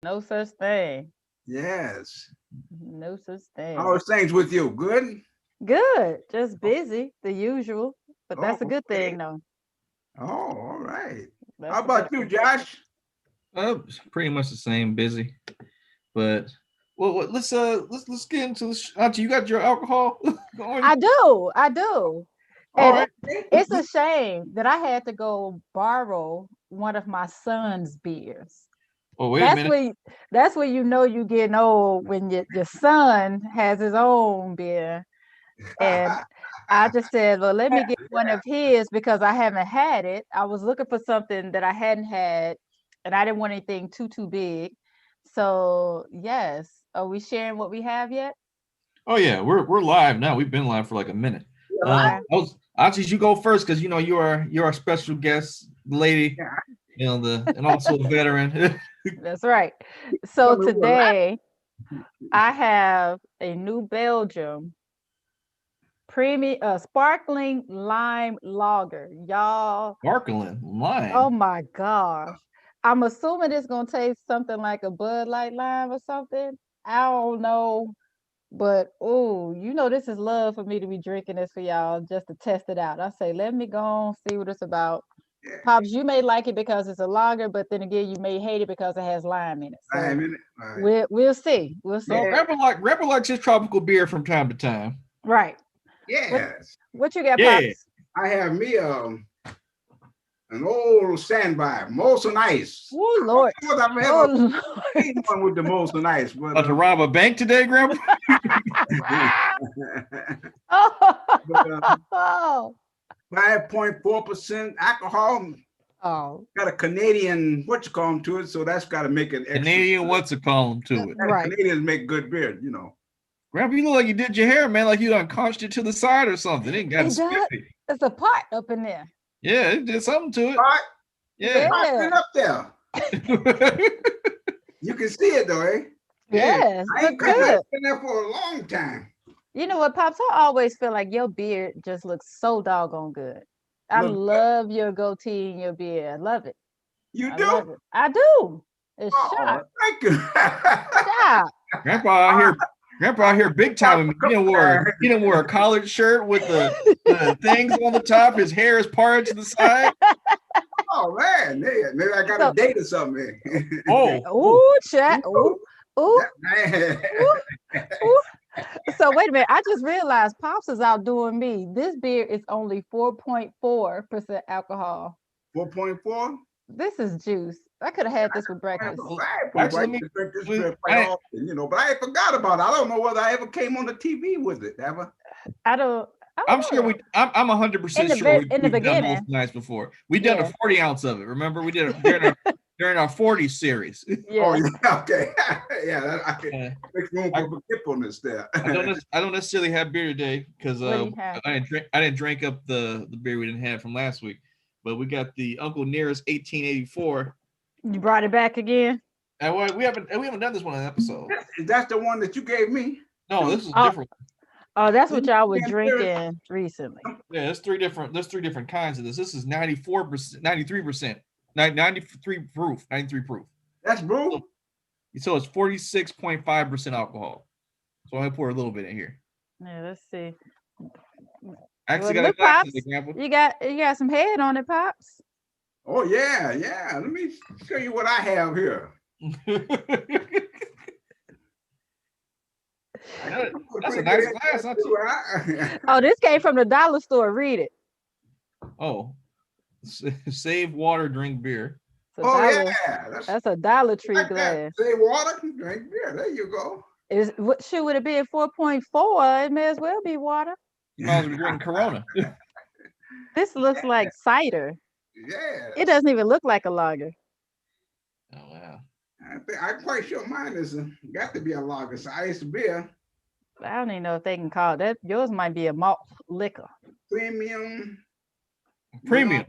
No such thing. Yes. No such How thing. are things with you? Good? Good. Just busy, the usual. But Oh, that's a good okay. thing, though. Oh, all right. How That's a about good you, thing. Josh? It's pretty much the same, busy. But let's get into this. Auntie, you got your alcohol going? I do. I do. All And right. it's a shame that I had to go borrow one of my son's beers. Oh, wait a That's minute. when that's when you know you getting old when your son has his own beer. And I just said, well, let me get one of his because I haven't had it. I was looking for something that I hadn't had, and I didn't want anything too big. So yes, are we sharing what we have yet? Oh yeah, we're live now. We've been live for like a minute. You Okay, Auntie, you go first because you know you're our special guest lady. Yeah. You know and also a veteran. that's right. Tell So me what today I have a New Belgium premium sparkling lime lager, y'all. Sparkling Oh lime. my gosh. I'm assuming it's gonna taste something like a Bud Light lime or something. I don't know. But oh, this is love for me to be drinking this for y'all just to test it out. I say, let me go on, see what it's about. Yeah. Pops, you may like it because it's a lager, but then again, you may hate it because it has lime in it. I So have in it. All right. we'll see. We'll see. Well, Yeah. Rapper likes his tropical beer from time to time. Right. What Yes. what you got, Yeah. Pops? I have me an old standby, Molson Ice. Oh I Lord. don't know what I've ever Oh seen one with the Molson Ice, but About to rob a bank today, Grandpa? but Lord. 5.4% alcohol. Oh, Got a Canadian what you call them to it, so that's got to make it extra. Canadian, what's it call to it? right. Canadians make good beer, Grandpa, you look like you did your hair, man, like you done conched it to the side or something. It got It does. spiffy. It's a part up in there. Yeah, it did something to it. Pot, Yeah. pot's Yeah. been up there. You can see it though, eh? Yeah. Yes. I Look ain't cut it. good. It's been there for a long time. You know what, Pops? I always feel like your beard just looks so doggone good. I Look good. love your goatee and your beard. I love it. You I do? love it. I do. It's Oh, sharp. thank you. Sharp. Grandpa out here big time. He didn't wear a collared shirt with the things on the top. His hair is parted to the side. Oh man, maybe I got a So, date or something. Oh, ooh, chat. Ooh, ooh, Man. ooh, ooh. So wait a minute. I just realized Pops is outdoing me. This beer is only 4.4% alcohol. 4.4? This is juice. I could have had this with breakfast. actually, I let used me. to drink this let me- beer quite I, often, but I forgot about it. I don't know whether I ever came on the TV with it, ever. I don't I I'm don't sure know. I'm In 100% the sure in the we've done beginning. most nights before. We done a Yeah. 40 ounce of it. Remember, we did it during our 40 series. Oh, Yeah. yeah, okay. Yeah, I can Uh, make room I, for forgetfulness there. I don't necessarily have beer today because What do you have? I didn't drink up the beer we didn't have from last week. But we got the Uncle Nearest 1884. You brought it back again? And we haven't done this one in an episode. That's the one that you gave me? No, this is Oh, different. oh, that's what y'all were Yeah, there is- drinking recently. Yeah, there's three different kinds of this. This is 94%, 93%, 93 proof, 93 proof. That's brew? So, so it's 46.5% alcohol. So I'm gonna pour a little bit in here. Yeah, let's see. I actually Well, got a look, glass Pops, of the example. you got some head on it, Pops. Oh, yeah, yeah. Let me show you what I have here. That's a nice glass, not too. Oh, this came from the dollar store. Read it. Oh, save water, drink beer. It's a Oh, dollar. yeah. That's a Dollar Tree Like that. glass. Say water, drink beer. There you go. Is what should would it be at 4.4? It may as well be water. You might as well be drinking Corona. This looks like cider. Yeah. It doesn't even look like a lager. Oh wow. I'm quite sure mine is got to be a lager. It's ice beer. I don't even know if they can call it that. Yours might be a malt liquor. Premium. Premium.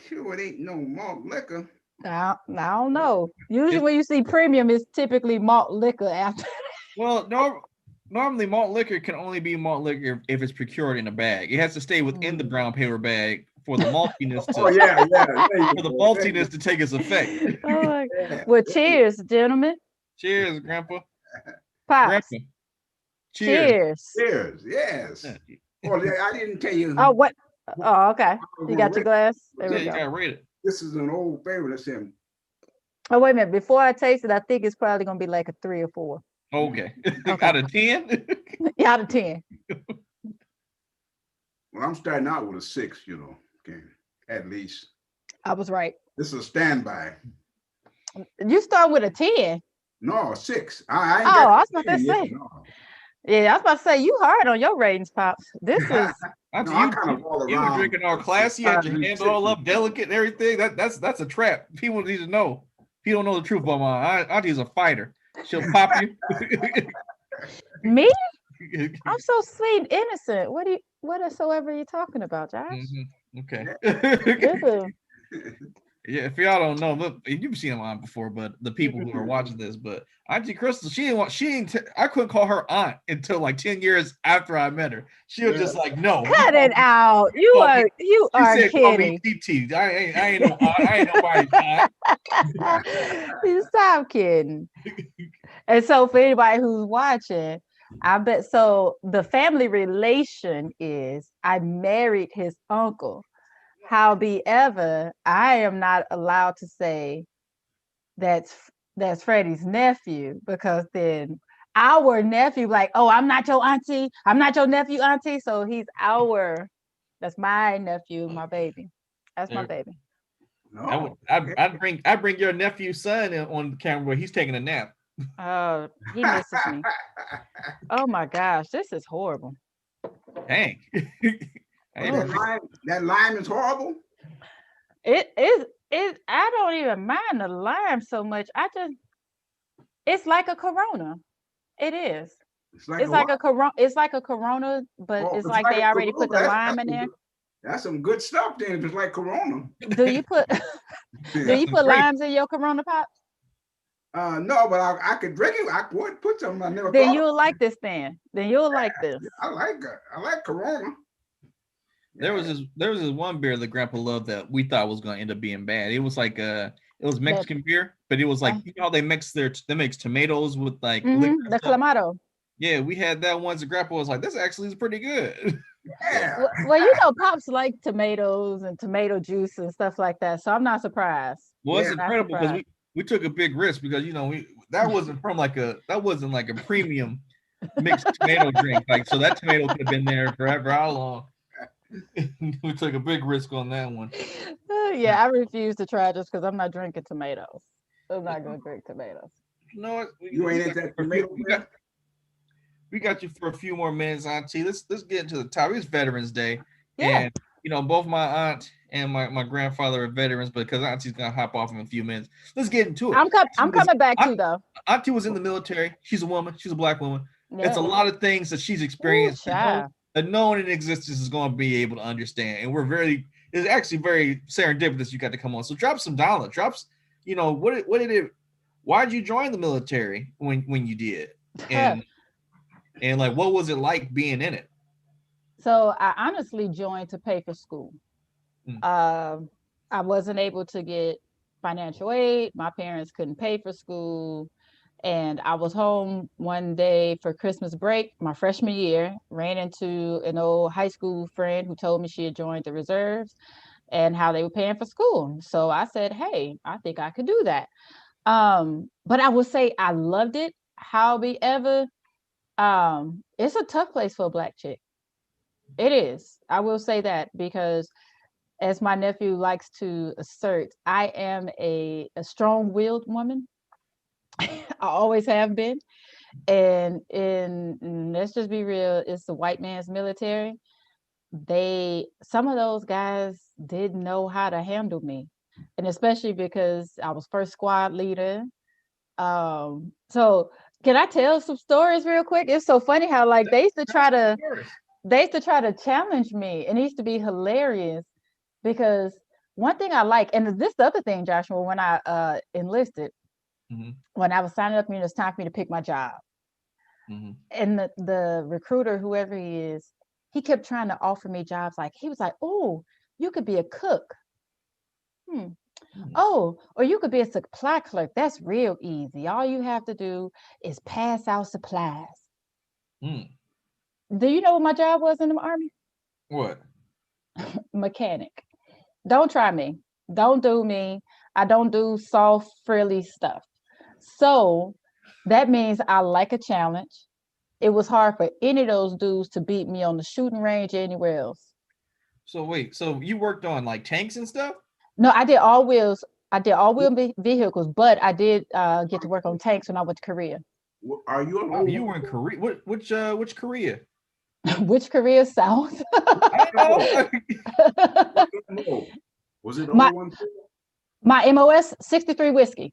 Sure, it ain't no malt liquor. I don't know. Usually when you see premium, it's typically malt liquor after. Well, normally malt liquor can only be malt liquor if it's procured in a bag. It has to stay within the brown paper bag for the maltiness to Oh yeah, yeah. There you for the go. There you maltiness to take its effect. Oh my. go. Well, cheers, gentlemen. Cheers, Grandpa. Pops. Grandpa. Cheers. Cheers. Cheers. Yes. Oh, I didn't tell Oh, you. what? Oh, okay. I'm You gonna got your rate glass? There Yeah, we you go. got rated. This is an old favorite. It's him. Oh, wait a minute. Before I taste it, I think it's probably gonna be like a 3 or 4. Okay. Okay. Out of 10. Out of 10. Well, I'm starting out with a 6. Okay, at least. I was right. This is a standby. You start with a 10. No, a 6. I ain't Oh, got I was the about to 10 yet, say. no. Yeah, I was about to say you hard on your ratings, Pops. This is After No, I kind of all you were around. drinking all classy, you had your hands all up, delicate, and everything. That's a trap. People need to know. People don't know the truth about my auntie's a fighter. She'll pop you. me. I'm so sweet, and innocent. Whatsoever you talking about, Josh? Okay. This is Yeah, if y'all don't know, look, you've seen them on before, but the people who are watching this, but Auntie Crystal, I couldn't call her aunt until like 10 years after I met her. She was just like, no. cut it out. You are She said, call me kidding. TT. I ain't no aunt. I ain't nobody's aunt. You stop kidding. And so for anybody who's watching, I bet so the family relation is I married his uncle. However, I am not allowed to say that's Freddie's nephew because then our nephew like, oh, I'm not your auntie. I'm not your nephew auntie. So that's my nephew, my baby. That's my baby. No. I'd bring your nephew's son on the camera where he's taking a nap. Oh, he misses me. Oh my gosh, this is horrible. Dang. That lime is horrible. It is. I don't even mind the lime so much. It's like a Corona. It is. It's like a Corona. It's like a Corona, but it's like they already put the lime in there. That's some good stuff. Then if it's like Corona. Do you put limes in your Corona, Pops? No, but I could drink it. I would put some. I never. Then you'll like this. Then you'll like this. I like Corona. There was this one beer that Grandpa loved that we thought was going to end up being bad. It was like it was Mexican beer, but it was like you know how they mix tomatoes with like the clamato. Yeah, we had that once. And Grandpa was like, "This actually is pretty good." Yeah. Well, Pops like tomatoes and tomato juice and stuff like that, so I'm not surprised. Well, it's incredible because we took a big risk because that wasn't like a premium mixed tomato drink. Like so that tomato could have been there forever. How long? We took a big risk on that one. Yeah, I refuse to try just because I'm not drinking tomatoes. I'm not gonna drink tomatoes. You know what? You ain't at that tomato. We got you for a few more minutes, Auntie. Let's get into the topic. It's Veterans Day, yeah. And both my aunt and my grandfather are veterans, but because Auntie's gonna hop off in a few minutes, let's get into it. I'm coming back too, though. Auntie was in the military. She's a woman. She's a Black woman. Yeah. It's a lot of things that she's experienced that no one in existence is going to be able to understand, and it's actually very serendipitous you got to come on. So drop some knowledge. Why'd you join the military when you did, and like what was it like being in it? So I honestly joined to pay for school. I wasn't able to get financial aid. My parents couldn't pay for school. And I was home one day for Christmas break, my freshman year, ran into an old high school friend who told me she had joined the reserves and how they were paying for school. So I said, hey, I think I could do that. But I would say I loved it. However, it's a tough place for a Black chick. It is. I will say that because as my nephew likes to assert, I am a strong-willed woman. I always have been. And let's just be real, it's the white man's military. Some of those guys didn't know how to handle me. And especially because I was first squad leader. So can I tell some stories real quick? It's so funny how like they used to try to challenge me, and it used to be hilarious because one thing I like, and this is the other thing, Joshua, when I enlisted, when I was signing up, it's time for me to pick my job. And the recruiter, whoever he is, he kept trying to offer me jobs. Like he was like, oh, You could be a cook. Oh, or you could be a supply clerk. That's real easy. All you have to do is pass out supplies. Mm. Do you know what my job was in the Army? What? Mechanic. Don't try me. Don't do me. I don't do soft, frilly stuff. So that means I like a challenge. It was hard for any of those dudes to beat me on the shooting range or anywhere else. So wait, so you worked on like tanks and stuff? No, I did all wheels. I did all wheel vehicles, but I did get to work on tanks when I went to Korea. Are you Oh, an you were in Korea. Which Korea? Which Korea South? I don't old? Was it my 014? my MOS 63 whiskey.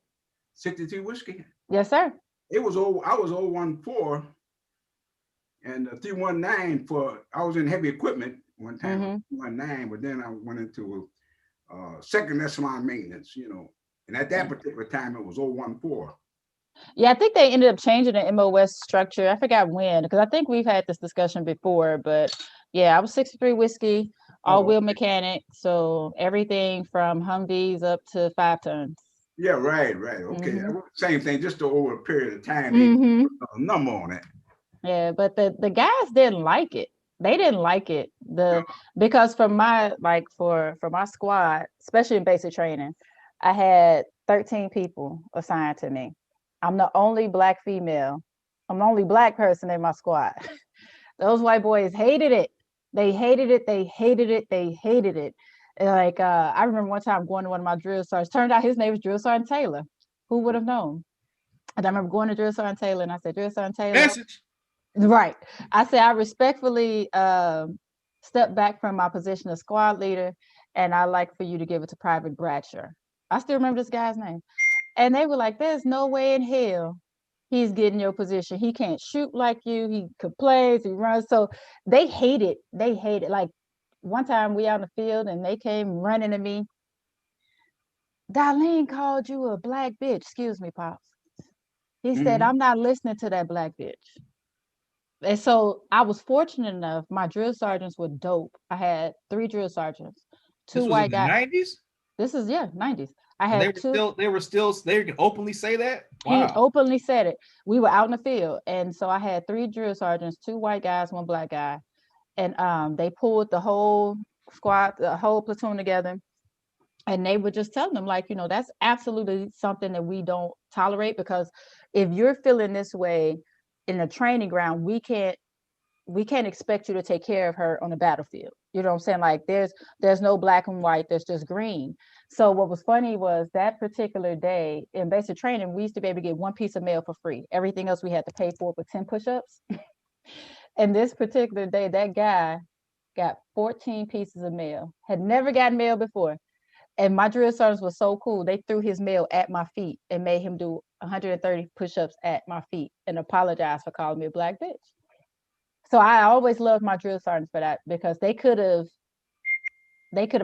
62 whiskey? Yes, sir. It was I was 014 and 319 for I was in heavy equipment one time, 319, but then I went into second echelon maintenance, and at that particular time it was 014. Yeah, I think they ended up changing the MOS structure. I forgot when, because I think we've had this discussion before, but yeah, I was 63 whiskey, all wheel mechanic. So everything from Humvees up to 5 tons. Yeah, right. Okay. Same thing, just over a period of time, they put a number on it. Yeah, but the guys didn't like it. They didn't like it. Because for my for my squad, especially in basic training, I had 13 people assigned to me. I'm the only Black female. I'm the only Black person in my squad. Those white boys hated it. They hated it. They hated it. They hated it. And I remember one time going to one of my drill sergeants. Turned out his name was Drill Sergeant Taylor. Who would have known? And I remember going to Drill Sergeant Taylor, and I said, Drill Sergeant Taylor. Message. Right. I said, I respectfully step back from my position as squad leader, and I like for you to give it to Private Bradshaw. I still remember this guy's name. And they were like, there's no way in hell he's getting your position. He can't shoot like you. He complains, he runs. So they hate it. They hate it. Like one time we out in the field and they came running to me. Darlene called you a Black bitch. Excuse me, Pops. He said, I'm not listening to that Black bitch. And so I was fortunate enough, my drill sergeants were dope. I had 3 drill sergeants, 2 white guys. 90s? This is 90s. I had they can openly say that? Wow. He openly said it. We were out in the field. And so I had 3 drill sergeants, 2 white guys, 1 Black guy. And they pulled the whole squad, the whole platoon together. And they were just telling them, that's absolutely something that we don't tolerate, because if you're feeling this way in a training ground, we can't expect you to take care of her on the battlefield. You know what I'm saying? Like there's no black and white, there's just green. So what was funny was that particular day in basic training, we used to be able to get 1 piece of mail for free. Everything else we had to pay for with 10 push-ups. And this particular day, that guy got 14 pieces of mail, had never gotten mail before. And my drill sergeants were so cool. They threw his mail at my feet and made him do 130 push-ups at my feet and apologize for calling me a Black bitch. So I always loved my drill sergeants for that, because they could have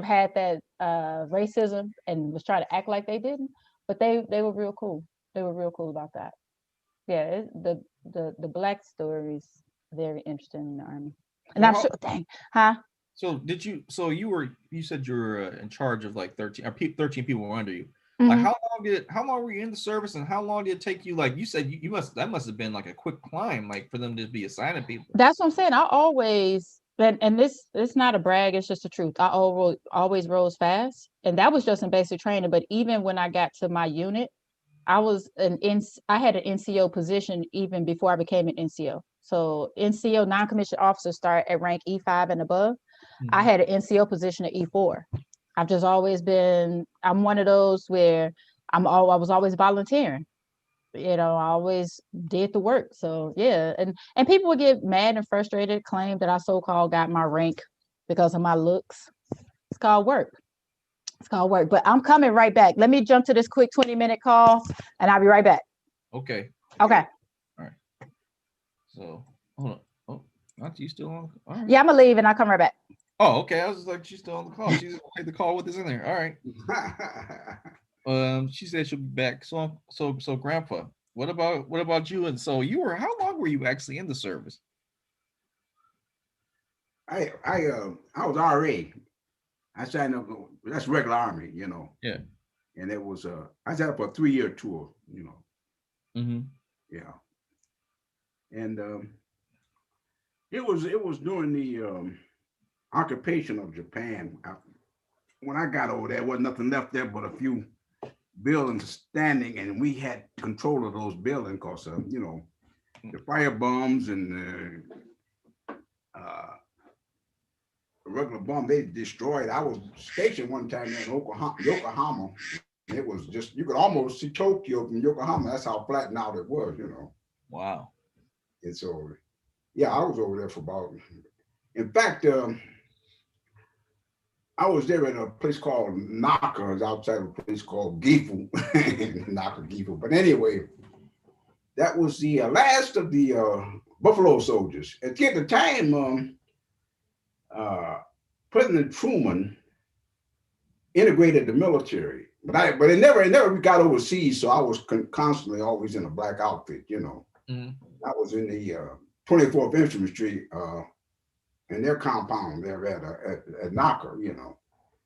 had that racism and was trying to act like they didn't, but they were real cool. They were real cool about that. Yeah, the Black stories very interesting in the Army, and I'm sure. Dang, huh? So you said you were in charge of like 13 people were under you. Like how long were you in the service, and how long did it take you? Like you said, that must have been like a quick climb, like for them to be assigning people. That's what I'm saying. I always, and this it's not a brag, it's just the truth. I always rose fast, and that was just in basic training. But even when I got to my unit, I had an NCO position even before I became an NCO. So NCO, non-commissioned officers, start at rank E5 and above. I had an NCO position at E4. I've just always been, I'm one of those where I was always volunteering. I always did the work. So yeah, and people would get mad and frustrated, claim that I so-called got my rank because of my looks. It's called work. But I'm coming right back. Let me jump to this quick 20-minute call, and I'll be right back. Okay. All right. So hold on. Oh, aren't you still on? All right. Yeah, I'm gonna leave and I'll come right back. Oh, okay. I was just like, she's still on the call. She's gonna take the call with us in there. All right. She said she'll be back. So Grandpa, what about you? And so how long were you actually in the service? I was RA. I signed up. That's regular Army, Yeah. And it was I signed up for a 3-year tour, Mm-hmm. Yeah. And it was during the occupation of Japan. When I got over there wasn't nothing left there but a few buildings standing, and we had control of those buildings because the fire bombs and the regular bomb they destroyed. I was stationed one time in Yokohama. It was just, you could almost see Tokyo from Yokohama. That's how flattened out it was. Wow. And so, yeah, I was over there for about. In fact, I was there in a place called Naka, it's outside of a place called Gifu, Naka Gifu. But anyway, that was the last of the Buffalo Soldiers. At the time, President Truman integrated the military, but it never got overseas. So I was constantly always in a black outfit. Mm-hmm. I was in the 24th Infantry in their compound there at Naka. Mm-hmm.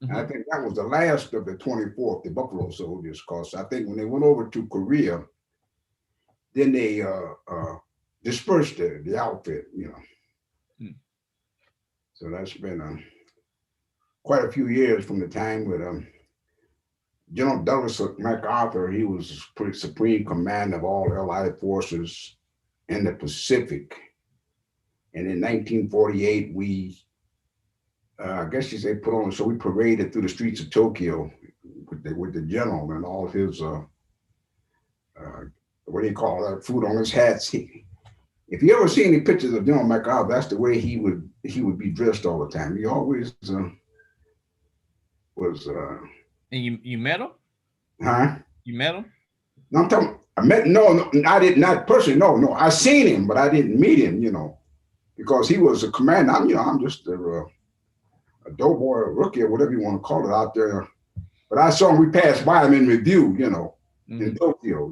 And I think that was the last of the 24th, the Buffalo Soldiers, because I think when they went over to Korea, then they dispersed the outfit. Mm. So that's been quite a few years from the time with General Douglas MacArthur. He was pretty supreme command of all Allied forces in the Pacific. And in 1948, we, I guess you say, put on, so we paraded through the streets of Tokyo with the general and all his, what do you call that, food on his hats. If you ever see any pictures of General MacArthur, that's the way he would be dressed all the time. He always was. And you met him? Huh? You met him? No, I'm talking. No, I did not personally. No, I seen him, but I didn't meet him. Because he was a commander. I'm just a doughboy, a rookie, or whatever you want to call it out there. But I saw him. We passed by him in review, Mm-hmm. in Tokyo,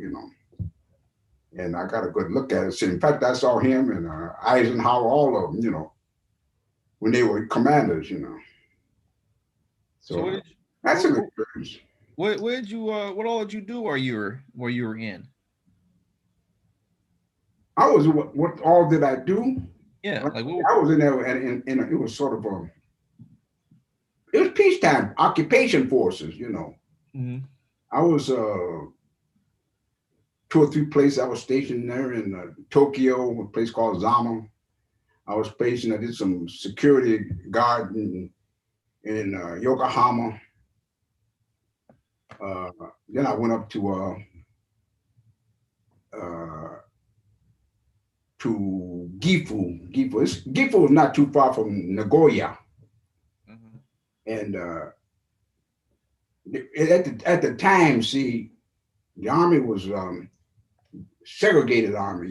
and I got a good look at it. So in fact, I saw him and Eisenhower, all of them, when they were commanders, So that's a good experience. What did you what all did you do while you were in? I was what all did I do? Yeah, like I was in there and it was sort of it was peacetime, occupation forces, Mm-hmm. I was 2 or 3 places. I was stationed there in Tokyo, a place called Zama. I was stationed. I did some security guard in Yokohama. Then I went up to Gifu. Gifu is not too far from Nagoya. Mm-hmm. And at the time, see, the army was segregated army,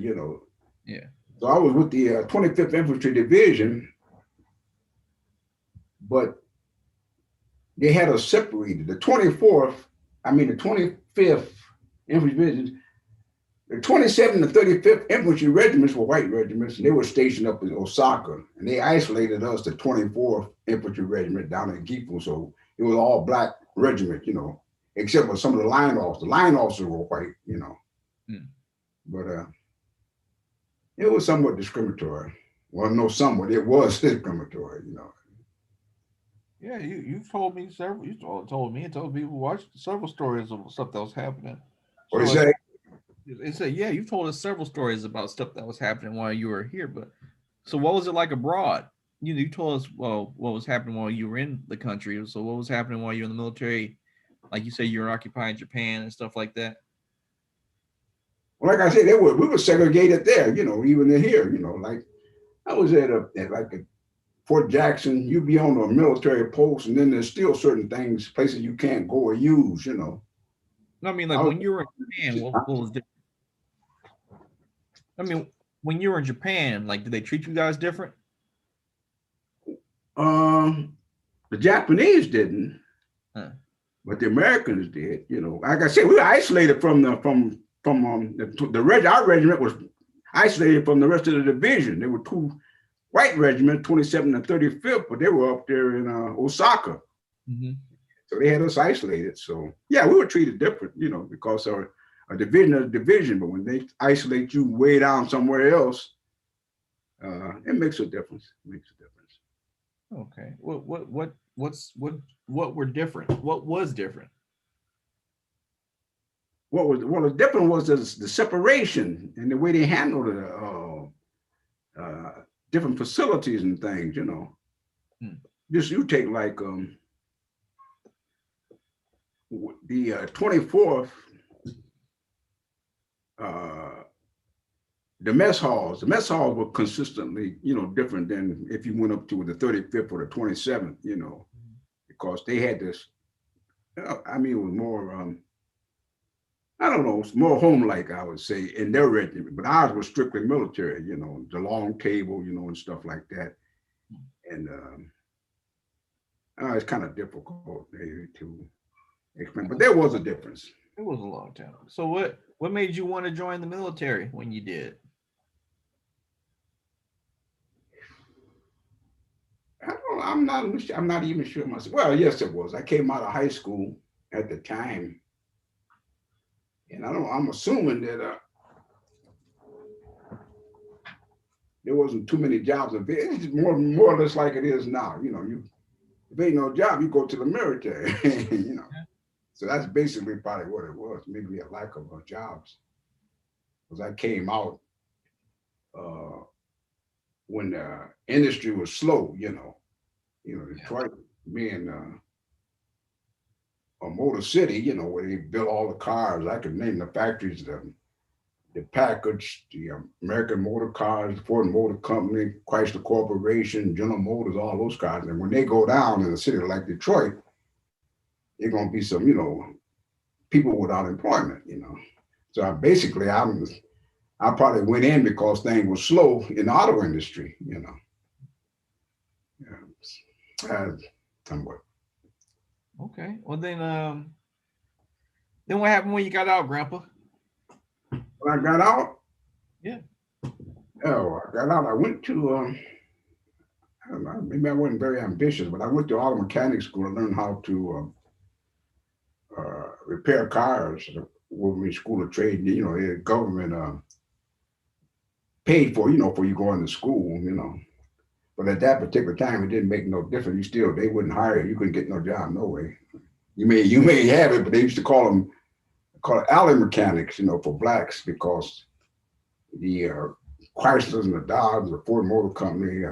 Yeah. So I was with the 25th Infantry Division, but they had us separated. The 25th Infantry Division, the 27th and 35th Infantry regiments were white regiments, and they were stationed up in Osaka, and they isolated us, the 24th Infantry Regiment, down in Gifu. So it was all black regiment, except for some of the line officers. The line officers were white, Mm. But it was somewhat discriminatory. Well, no, somewhat. It was discriminatory, Yeah, you've told me several. You told me and told people watched several stories of stuff that was happening. What do you say? They said, yeah, you've told us several stories about stuff that was happening while you were here. But so, what was it like abroad? You told us what was happening while you were in the country. So, what was happening while you were in the military? Like you say, you were occupying Japan and stuff like that. Well, like I said, we were segregated there, even in here, like I was at Fort Jackson. You'd be on a military post, and then there's still certain places you can't go or use, No, I mean, like when you were in Japan, what was different? I mean, when you were in Japan, like, did they treat you guys different? The Japanese didn't, but the Americans did. Like I said, we were isolated from our regiment was isolated from the rest of the division. There were 2 white regiments, 27th and 35th, but they were up there in Osaka. So they had us isolated. So yeah, we were treated different, because a division is a division. But when they isolate you way down somewhere else, it makes a difference. It makes a difference. Okay. What were different? What was different? What was different was the separation and the way they handled it. Different facilities and things. Just you take like the 24th, the mess halls. The mess halls were consistently, different than if you went up to the 35th or the 27th, because they had this. I mean, it was more. I don't know, it's more home-like, I would say, in their regiment. But ours was strictly military, the long table, and stuff like that. And it's kind of difficult to explain, but there was a difference. It was a long time. So what made you want to join the military when you did? I'm not even sure myself. Well, yes, it was. I came out of high school at the time, and I'm assuming that there wasn't too many jobs available. It's more or less like it is now. If ain't no job, you go to the military. So that's basically probably what it was. Maybe a lack of jobs, because I came out when the industry was slow. Detroit being a motor city, where they built all the cars. I could name the factories, the Package, the American Motor Cars, Ford Motor Company, Chrysler Corporation, General Motors, all those cars. And when they go down in a city like Detroit, there's going to be some, people without employment, So I probably went in because things were slow in the auto industry, somewhat. Okay. Well, then what happened when you got out, Grandpa? When I got out? Yeah. Oh, I got out. I went to, I don't know, maybe I wasn't very ambitious, but I went to auto mechanic school to learn how to repair cars. With school of trade, the government paid for, for you going to school, But at that particular time, it didn't make no difference. They wouldn't hire you. You couldn't get no job, no way. You may have it, but they used to call it alley mechanics, for blacks, because the Chryslers and the Dodge, the Ford Motor Company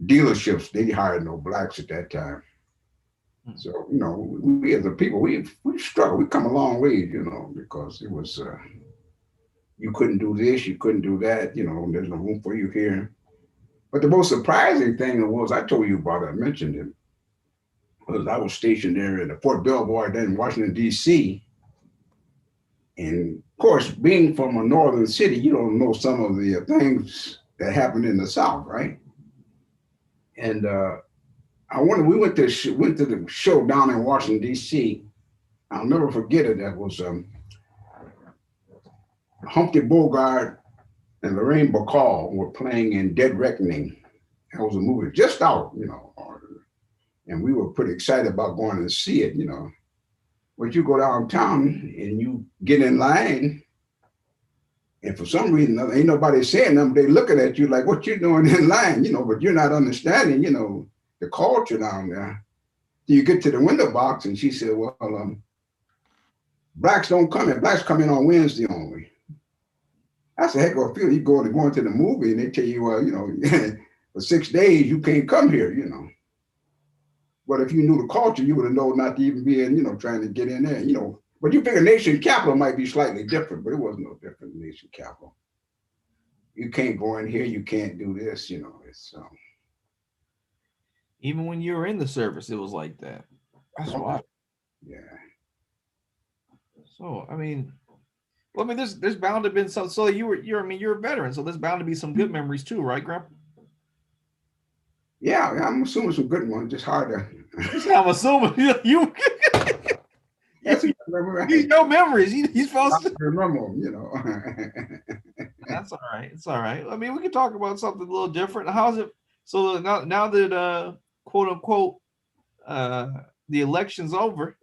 dealerships, they hired no blacks at that time. So, we as a people, we struggled. We come a long way, because it was, you couldn't do this, you couldn't do that, there's no room for you here. But the most surprising thing was, I told you about it, I mentioned it, was I was stationed there in the Fort Belvoir, then in Washington, D.C. And of course, being from a northern city, you don't know some of the things that happened in the South, right? And we went to the show down in Washington, D.C. I'll never forget it. That was Humphrey Bogart and Lorraine Bacall were playing in Dead Reckoning. That was a movie just out, and we were pretty excited about going to see it, But you go downtown and you get in line, and for some reason, ain't nobody saying nothing. They looking at you like, what you doing in line, but you're not understanding, the culture down there. You get to the window box, and she said, well, blacks don't come in. Blacks come in on Wednesday only. That's a heck of a feeling. You go into the movie, and they tell you, for 6 days, you can't come here, But if you knew the culture, you would have known not to even be in, trying to get in there, But you figure nation capital might be slightly different, but it wasn't no different than nation capital. You can't go in here, you can't do this, it's even when you were in the service, it was like that. That's why. Yeah. So there's bound to have been some. So you're a veteran, so there's bound to be some good memories too, right, Grandpa? Yeah, I'm assuming some good ones. Just hard to. I'm assuming you. He's no memories. He's supposed to remember them, That's all right. It's all right. We can talk about something a little different. How's it? So now that quote unquote the election's over.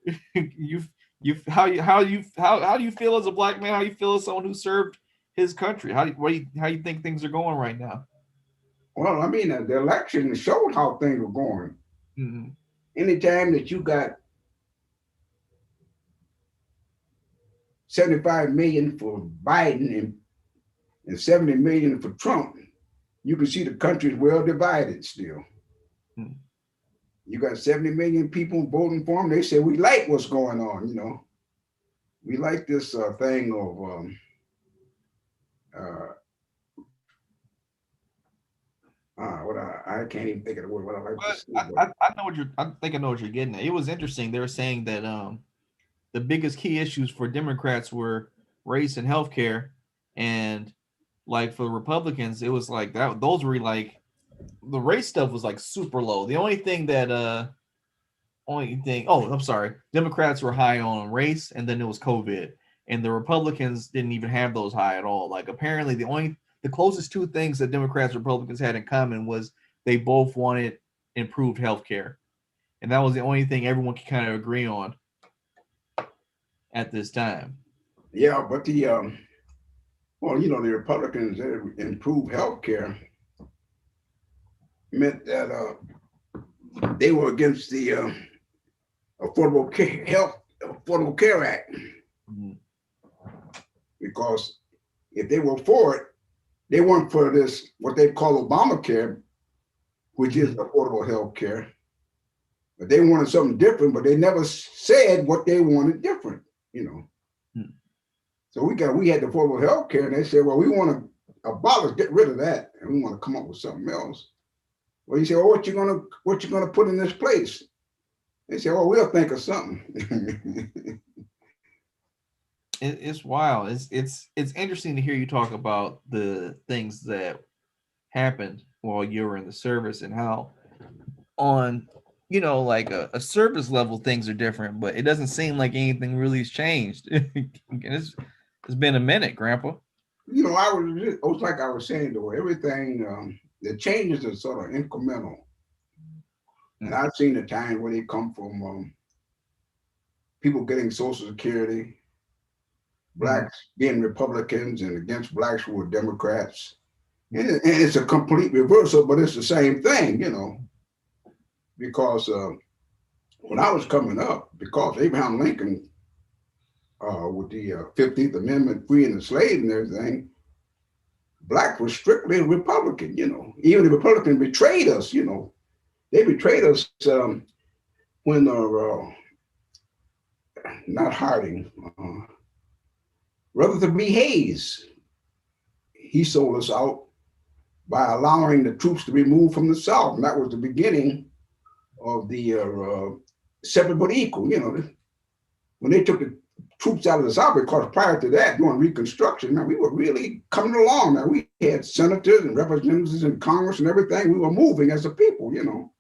How do you feel as a black man? How do you feel as someone who served his country? How you think things are going right now? Well, I mean, the election showed how things were going. Mm-hmm. Anytime that you got 75 million for Biden and 70 million for Trump, you can see the country is well divided still. Mm-hmm. You got 70 million people voting for him. They say, we like what's going on, you know. We like this thing of what I can't even think of the word. What I like to say, I think I know what you're getting at. It was interesting. They were saying that the biggest key issues for Democrats were race and healthcare, and like for the Republicans, it was like that. Those were like the race stuff was like super low. The only thing that oh, I'm sorry, Democrats were high on race, and then it was COVID, and the Republicans didn't even have those high at all. Like apparently the closest two things that Democrats and Republicans had in common was they both wanted improved healthcare, and that was the only thing everyone could kind of agree on at this time. Yeah, but the well, you know, the Republicans improved health care meant that they were against the Affordable Care Act. Mm-hmm. Because if they were for it, they weren't for this, what they call Obamacare, which is affordable health care. But they wanted something different, but they never said what they wanted different, you know. Mm-hmm. So we had the affordable health care, and they said, well, we want to abolish, get rid of that, and we want to come up with something else. Well, you say, well, what you gonna put in this place? They say, well, we'll think of something. It's wild. It's interesting to hear you talk about the things that happened while you were in the service and how on like a service level things are different, but it doesn't seem like anything really has changed. it's been a minute, Grandpa. You know, it was like I was saying, though, everything, the changes are sort of incremental. And I've seen the time where they come from people getting Social Security, blacks being Republicans and against blacks who were Democrats. And it's a complete reversal, but it's the same thing, you know, because when I was coming up, because Abraham Lincoln, with the 15th Amendment, freeing the slaves and everything, black was strictly Republican, you know. Even the Republicans betrayed us, you know. They betrayed us when not Harding, Rutherford B. Hayes, he sold us out by allowing the troops to be moved from the South. And that was the beginning of the separate but equal, you know. When they took the troops out of the South, because prior to that, during Reconstruction, now we were really coming along. Now we had senators and representatives in Congress and everything. We were moving as a people, you know.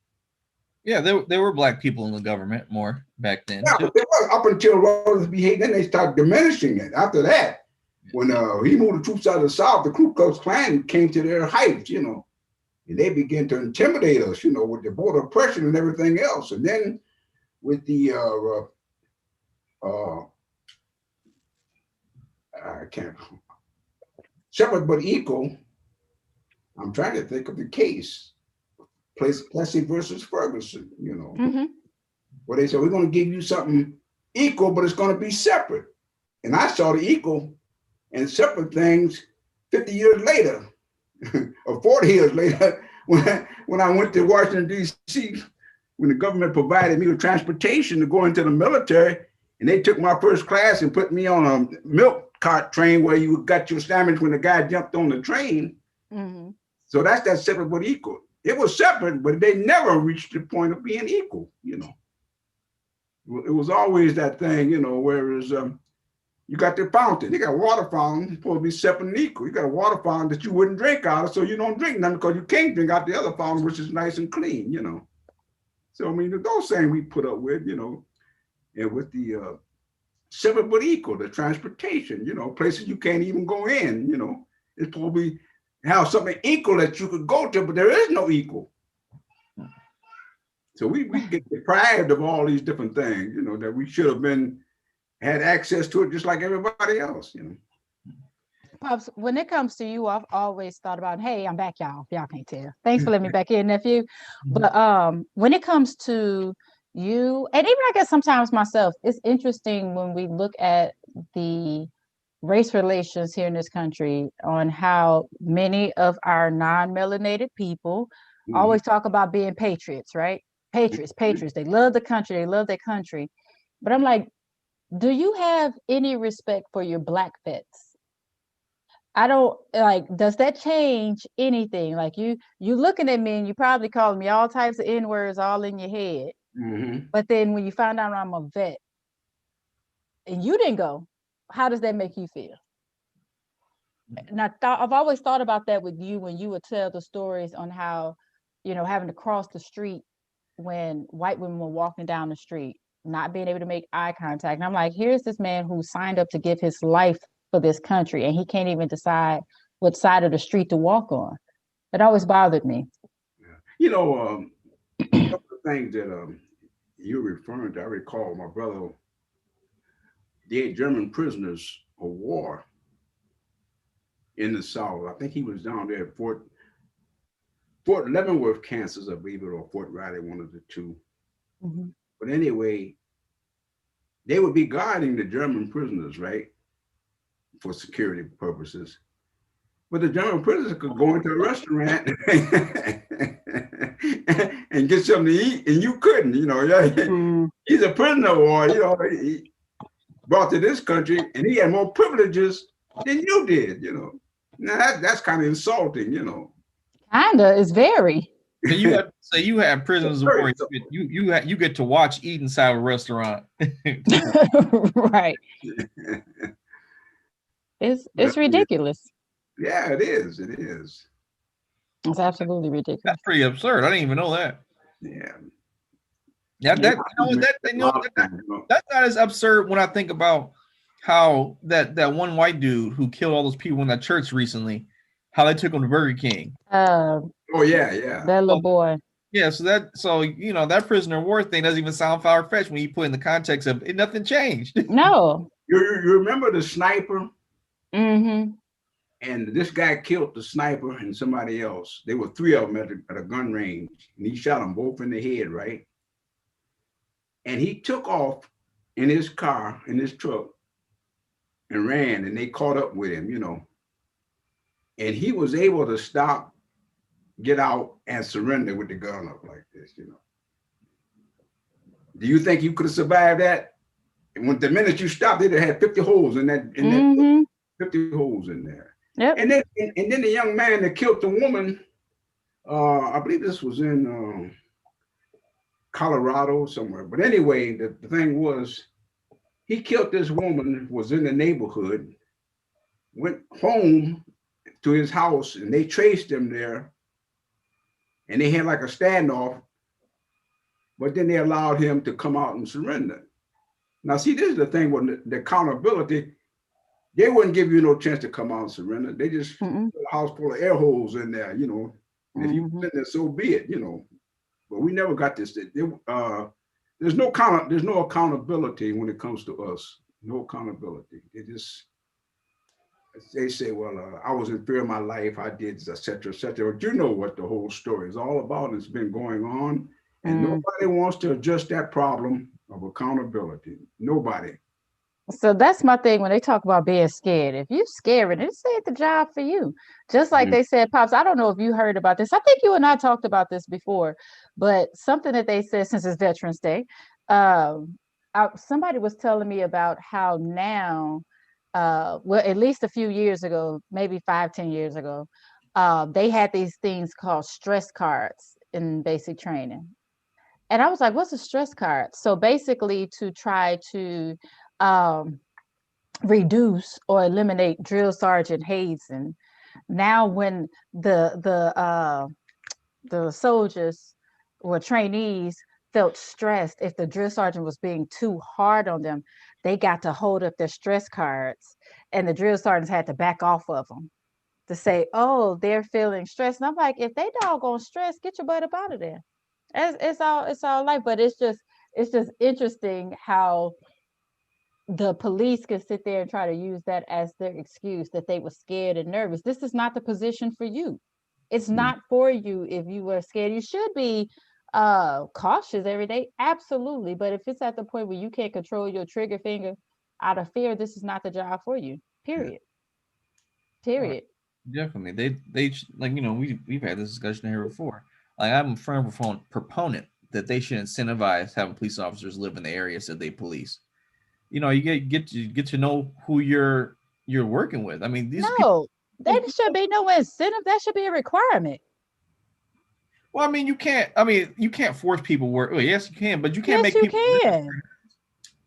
Yeah, there were black people in the government more back then. Yeah, but there was up until Rutherford B. Hayes, then they started diminishing it. After that, when he moved the troops out of the South, the Ku Klux Klan came to their height, you know, and they began to intimidate us, you know, with the border oppression and everything else. And then with the I can't separate but equal. I'm trying to think of the case, Plessy versus Ferguson, you know, where they said we're going to give you something equal, but it's going to be separate. And I saw the equal and separate things 50 years later, or 40 years later, when I went to Washington, D.C., when the government provided me with transportation to go into the military, and they took my first class and put me on a milk cart train where you got your sandwich when the guy jumped on the train. Mm-hmm. So that's that separate but equal. It was separate, but they never reached the point of being equal, you know. It was always that thing, you know, whereas you got the fountain. You got a water fountain, it's supposed to be separate and equal. You got a water fountain that you wouldn't drink out of, so you don't drink nothing because you can't drink out the other fountain, which is nice and clean, you know. So, I mean, those things we put up with, you know, and with the separate but equal, the transportation, you know, places you can't even go in, you know. It's probably have something equal that you could go to, but there is no equal. So we get deprived of all these different things, that we should have had access to it just like everybody else, Pops, when it comes to you, I've always thought about, hey, I'm back, y'all. Y'all can't tell. Thanks for letting me back in, nephew. But when it comes to you, and even I guess sometimes myself, it's interesting when we look at the race relations here in this country on how many of our non-melanated people always talk about being patriots, right? Patriots. They love the country. They love their country. But I'm like, do you have any respect for your Black vets? I don't like, does that change anything? Like you looking at me and you probably calling me all types of N-words all in your head. But then when you find out I'm a vet and you didn't go, how does that make you feel? And I've always thought about that with you when you would tell the stories on how, having to cross the street when white women were walking down the street, not being able to make eye contact. And I'm like, here's this man who signed up to give his life for this country, and he can't even decide what side of the street to walk on. It always bothered me. One of the things that you're referring to, I recall my brother did German prisoners of war in the South. I think he was down there at Fort Leavenworth, Kansas, I believe it, or Fort Riley, one of the two. But anyway, they would be guarding the German prisoners, right, for security purposes. But the German prisoners could go into a restaurant and get something to eat, and you couldn't. He's a prisoner, or he brought to this country, and he had more privileges than you did. Now that's kind of insulting. Kinda, it's very. So you have prisoners of war. You get to watch eat inside a restaurant. Right. It's ridiculous. Yeah, it is. It is. It's absolutely ridiculous. That's pretty absurd. I didn't even know that. Yeah. That's not as absurd when I think about how that one white dude who killed all those people in that church recently, how they took him to Burger King. Oh yeah. That little boy. Yeah, so that prisoner of war thing doesn't even sound far-fetched when you put in the context of it, nothing changed. No. You remember the sniper? Mm-hmm. And this guy killed the sniper and somebody else. There were three of them at a gun range, and he shot them both in the head, right? And he took off in his car, in his truck, and ran, and they caught up with him, And he was able to stop, get out, and surrender with the gun up like this, Do you think you could have survived that? And when the minute you stopped, it had 50 holes in that 50 holes in there. Yep. And then the young man that killed the woman, I believe this was in Colorado somewhere. But anyway, the thing was, he killed this woman, was in the neighborhood, went home to his house, and they traced him there. And they had like a standoff, but then they allowed him to come out and surrender. Now, see, this is the thing with the accountability. They wouldn't give you no chance to come out and surrender. They just put a house full of air holes in there, And if you was in there, so be it, But we never got this. There's no accountability when it comes to us. No accountability. They say, well, I was in fear of my life. I did, et cetera, et cetera. But you know what the whole story is all about. It's been going on. And nobody wants to address that problem of accountability. Nobody. So that's my thing when they talk about being scared. If you're scared, it ain't the job for you. Just like they said, Pops, I don't know if you heard about this. I think you and I talked about this before, but something that they said since it's Veterans Day, somebody was telling me about how now, well, at least a few years ago, maybe 5-10 years ago, they had these things called stress cards in basic training. And I was like, what's a stress card? So basically to try to reduce or eliminate drill sergeant hazing. Now when the soldiers or trainees felt stressed, if the drill sergeant was being too hard on them, they got to hold up their stress cards, and the drill sergeants had to back off of them to say, oh, they're feeling stressed. And I'm like, if they doggone stressed, get your butt up out of there. It's all life, but it's just interesting how the police can sit there and try to use that as their excuse that they were scared and nervous. This is not the position for you. It's not for you if you were scared. You should be cautious every day. Absolutely. But if it's at the point where you can't control your trigger finger out of fear, this is not the job for you. Period. Period. Definitely. They like, you know, we've had this discussion here before. Like, I'm a firm proponent that they should incentivize having police officers live in the areas that they police. You know, you get to know who you're working with. I mean, these people. No, there should be no incentive. That should be a requirement. Well, I mean, you can't. I mean, you can't force people work. Well, yes, you can, but you can't Yes, make you people. can.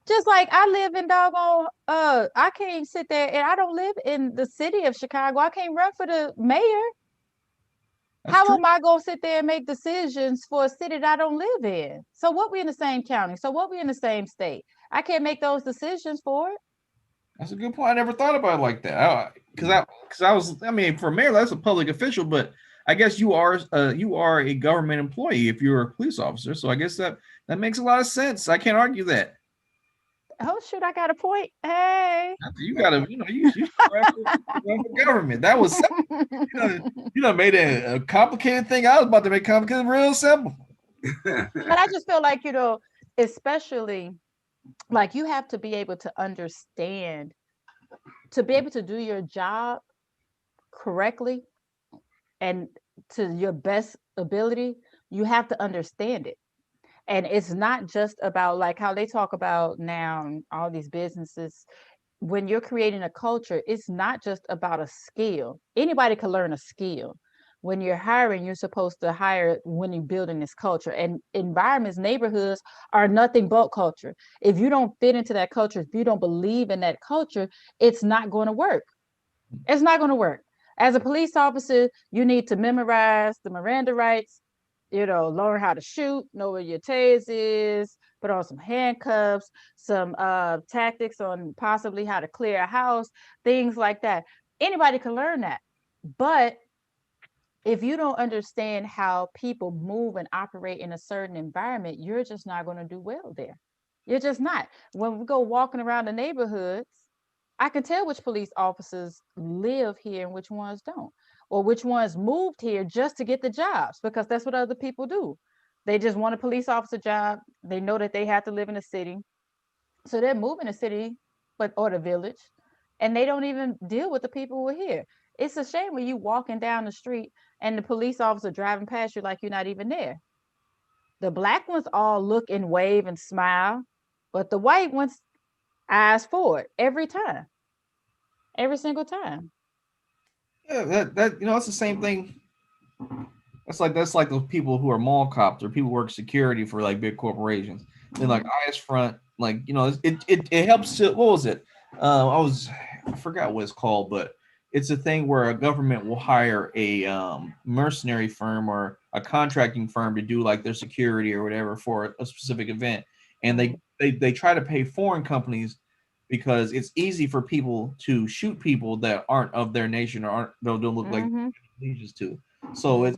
Just like I live in doggone, I can't sit there and I don't live in the city of Chicago. I can't run for the mayor. That's How true. am I gonna sit there and make decisions for a city that I don't live in? So what, we in the same county? So what, we in the same state? I can't make those decisions for it. That's a good point. I never thought about it like that. Because I was. I mean, for mayor, that's a public official, but I guess you are a government employee if you're a police officer. So I guess that makes a lot of sense. I can't argue that. Oh shoot, I got a point. Hey. You gotta, you run for government. That was simple. You know, made a complicated thing. I was about to make complicated real simple. But I just feel like, especially like you have to be able to understand to be able to do your job correctly and to your best ability, you have to understand it. And it's not just about like how they talk about now, all these businesses. When you're creating a culture, it's not just about a skill. Anybody can learn a skill. When you're hiring, you're supposed to hire when you're building this culture. And environments, neighborhoods are nothing but culture. If you don't fit into that culture, if you don't believe in that culture, it's not going to work. It's not going to work. As a police officer, you need to memorize the Miranda rights, learn how to shoot, know where your tase is, put on some handcuffs, some tactics on possibly how to clear a house, things like that. Anybody can learn that. But if you don't understand how people move and operate in a certain environment, you're just not going to do well there. You're just not. When we go walking around the neighborhoods, I can tell which police officers live here and which ones don't, or which ones moved here just to get the jobs, because that's what other people do. They just want a police officer job. They know that they have to live in a city. So they're moving the city, or the village, and they don't even deal with the people who are here. It's a shame when you walking down the street and the police officer driving past you like you're not even there. The black ones all look and wave and smile, but the white ones eyes forward every time, every single time. Yeah, that it's the same thing. That's like those people who are mall cops or people who work security for like big corporations. They're like eyes front, like it helps to what was it? I forgot what it's called, but it's a thing where a government will hire a mercenary firm or a contracting firm to do like their security or whatever for a specific event, and they try to pay foreign companies because it's easy for people to shoot people that aren't of their nation or don't look like allegiance to. So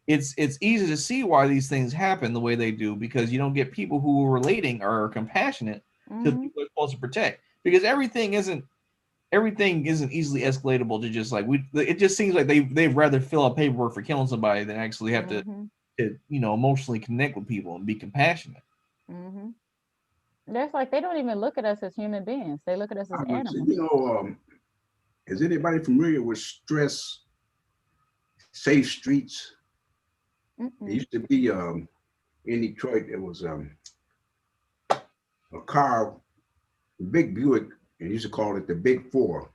it's easy to see why these things happen the way they do, because you don't get people who are relating or are compassionate to the people they're supposed to protect, because everything isn't easily escalatable to just like it just seems like they'd rather fill out paperwork for killing somebody than actually have to emotionally connect with people and be compassionate. That's like they don't even look at us as human beings. They look at us as I would say, animals. is anybody familiar with stress safe streets? It used to be in Detroit. There was a car, a big Buick, and used to call it the Big Four.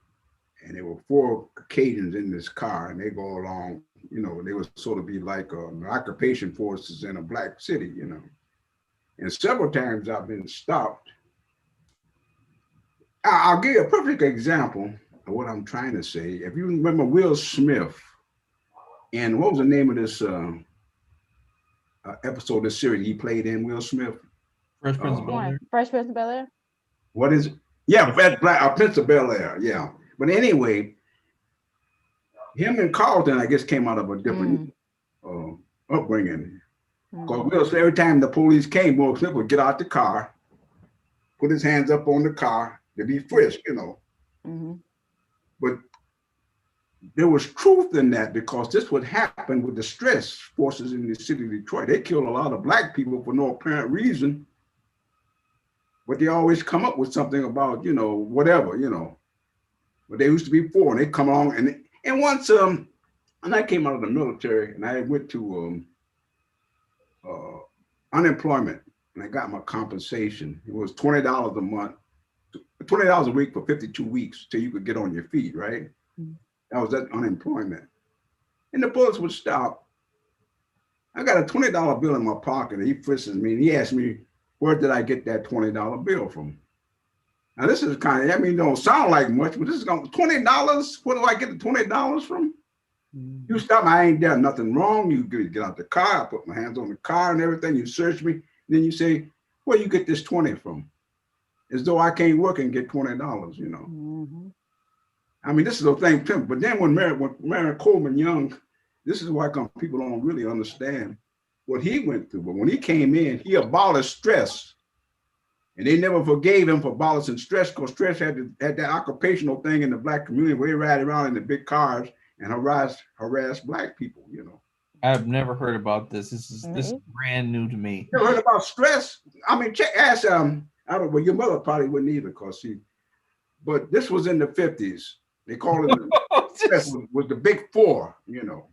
And there were four Caucasians in this car, and they go along. They would sort of be like an occupation forces in a black city. And several times I've been stopped. I'll give you a perfect example of what I'm trying to say. If you remember Will Smith, and what was the name of this episode of this series he played in, Will Smith? Fresh Prince of Bel-Air. Fresh Prince of Bel-Air. What is it? Yeah, Prince of Bel-Air. Yeah, but anyway, him and Carlton, I guess, came out of a different upbringing. Because Will Smith, every time the police came, Will Smith would get out the car, put his hands up on the car to be frisked, you know. But there was truth in that because this would happen with the stress forces in the city of Detroit. They killed a lot of black people for no apparent reason, but they always come up with something about, you know, whatever, you know. But they used to be poor, and they come along and once and I came out of the military and I went to unemployment and I got my compensation. It was $20 a month, $20 a week for 52 weeks till you could get on your feet, right? That was that unemployment. And the bullets would stop. I got a $20 bill in my pocket and he frisks me and he asked me, where did I get that $20 bill from? Now this is kind of, I mean, it don't sound like much, but this is going $20. Where do I get the $20 from? You stop me, I ain't done nothing wrong. You get out the car, I put my hands on the car and everything. You search me, then you say, where you get this 20 from? As though I can't work and get $20, you know. I mean, this is the thing, too. But then when Mary Coleman Young, this is why people don't really understand what he went through. But when he came in, he abolished stress. And they never forgave him for abolishing stress because stress had that occupational thing in the black community where they ride around in the big cars and harass black people, you know. I've never heard about this. This is brand new to me. You ever heard about stress? I mean, ask I don't know, your mother probably wouldn't either because but this was in the 50s. They called it stress was the big four, you know.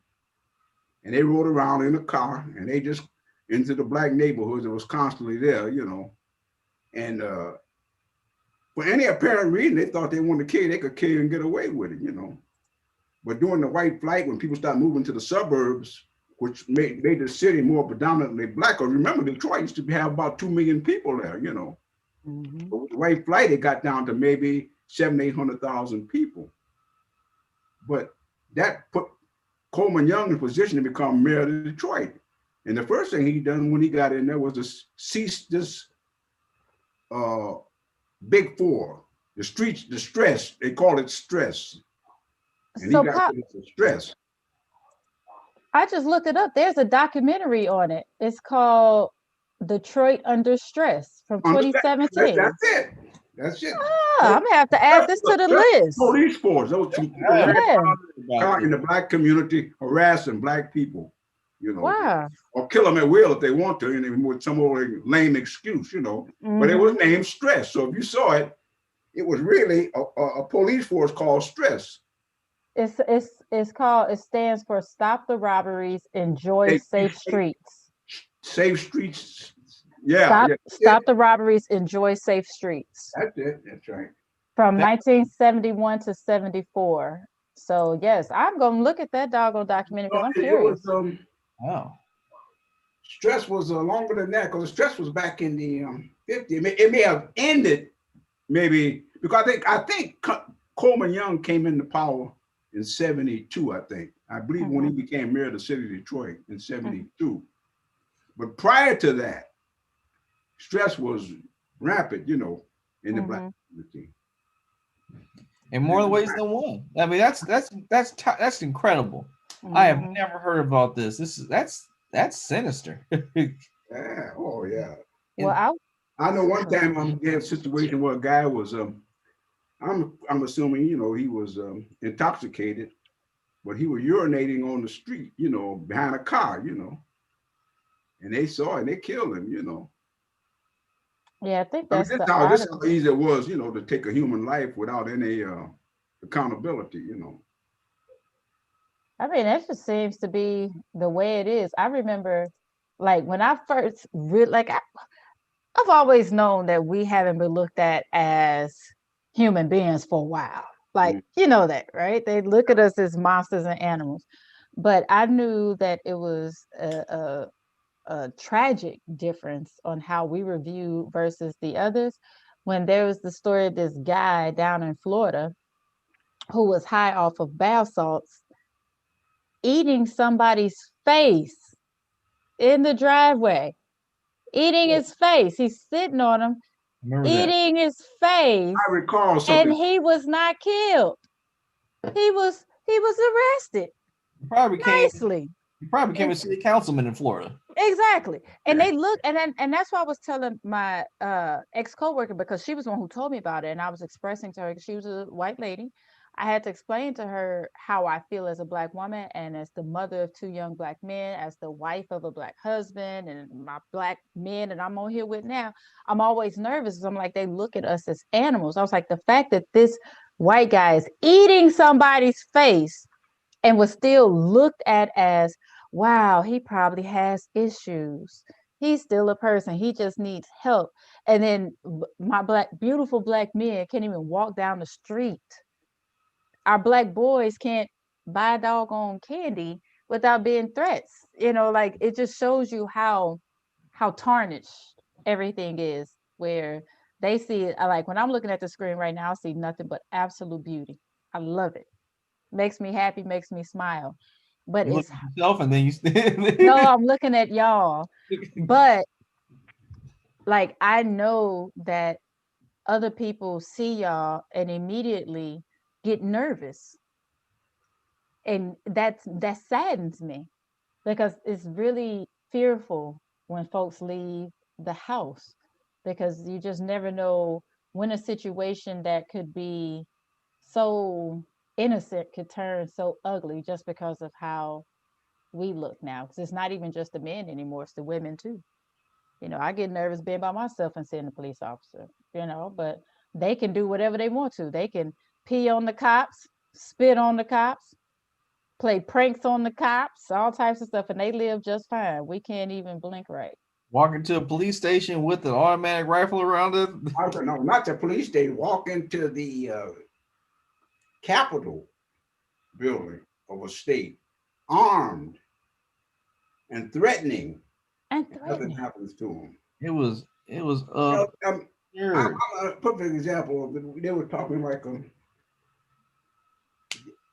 And they rode around in a car and they just into the black neighborhoods that was constantly there, you know. And for any apparent reason, they thought they wanted to kill, they could kill and get away with it, you know. But during the white flight, when people started moving to the suburbs, which made the city more predominantly black, because remember, Detroit used to have about 2 million people there, you know. But with the white flight, it got down to maybe 700,000-800,000 people. But that put Coleman Young in position to become mayor of Detroit. And the first thing he done when he got in there was to cease this big four, the streets, the stress, they call it stress. And so he got rid of the stress. I just looked it up. There's a documentary on it. It's called Detroit Under Stress from 2017. That's it. I'm gonna have to add this to the list. Police force. Those two people in the black community harassing black people, you know, or kill them at will if they want to, and with some old lame excuse, you know. But it was named stress. So if you saw it, it was really a police force called stress. It's called. It stands for Stop the Robberies, Enjoy Safe Streets. Safe streets. Yeah. Stop the robberies, enjoy safe streets. That's it. That's right. From 1971 to 74. So yes, I'm gonna look at that doggone documentary because I'm curious. Wow. Stress was longer than that because the stress was back in the 50s. It may have ended maybe because I think Coleman Young came into power in 72. I believe when he became mayor of the city of Detroit in 72. But prior to that, stress was rampant, you know, in the black community. In more ways than one. I mean, that's incredible. I have never heard about this. That's sinister. Yeah. Oh yeah. Well, I know one time I'm in a situation where a guy was I'm assuming, you know, he was intoxicated, but he was urinating on the street, you know, behind a car, you know. And they saw it and they killed him, you know. Yeah, I think that's this how easy it was, you know, to take a human life without any accountability, you know. I mean, that just seems to be the way it is. I remember, like, when I first I've always known that we haven't been looked at as human beings for a while. Like, you know that, right? They look at us as monsters and animals. But I knew that it was a tragic difference on how we were viewed versus the others. When there was the story of this guy down in Florida who was high off of bath salts, eating somebody's face in the driveway, eating his face. He's sitting on him, eating his face. I recall something. And he was not killed. He was arrested. Probably nicely. You probably became a city councilman in Florida. Exactly. And they look, and that's why I was telling my ex coworker, because she was the one who told me about it, and I was expressing to her, she was a white lady. I had to explain to her how I feel as a Black woman and as the mother of 2 young Black men, as the wife of a Black husband, and my Black men that I'm on here with now. I'm always nervous. I'm like, they look at us as animals. I was like, the fact that this white guy is eating somebody's face and was still looked at as, wow, he probably has issues. He's still a person. He just needs help. And then my beautiful Black men can't even walk down the street. Our Black boys can't buy doggone candy without being threats. Like, it just shows you how tarnished everything is, where they see it. Like, when I'm looking at the screen right now, I see nothing but absolute beauty. I love it. Makes me happy, makes me smile. But You look it's at yourself and then no, you. I'm looking at y'all. But like, I know that other people see y'all and immediately get nervous. And that saddens me, because it's really fearful when folks leave the house, because you just never know when a situation that could be so innocent could turn so ugly just because of how we look now. Because it's not even just the men anymore, it's the women too. I get nervous being by myself and seeing a police officer, but they can do whatever they want to. They can pee on the cops, spit on the cops, play pranks on the cops, all types of stuff, and they live just fine. We can't even blink right. Walk into a police station with an automatic rifle around it. No, not the police. They walk into the Capitol building of a state armed and threatening. And Nothing threatening. happens to them. It was I'm sure. a perfect example. They were talking like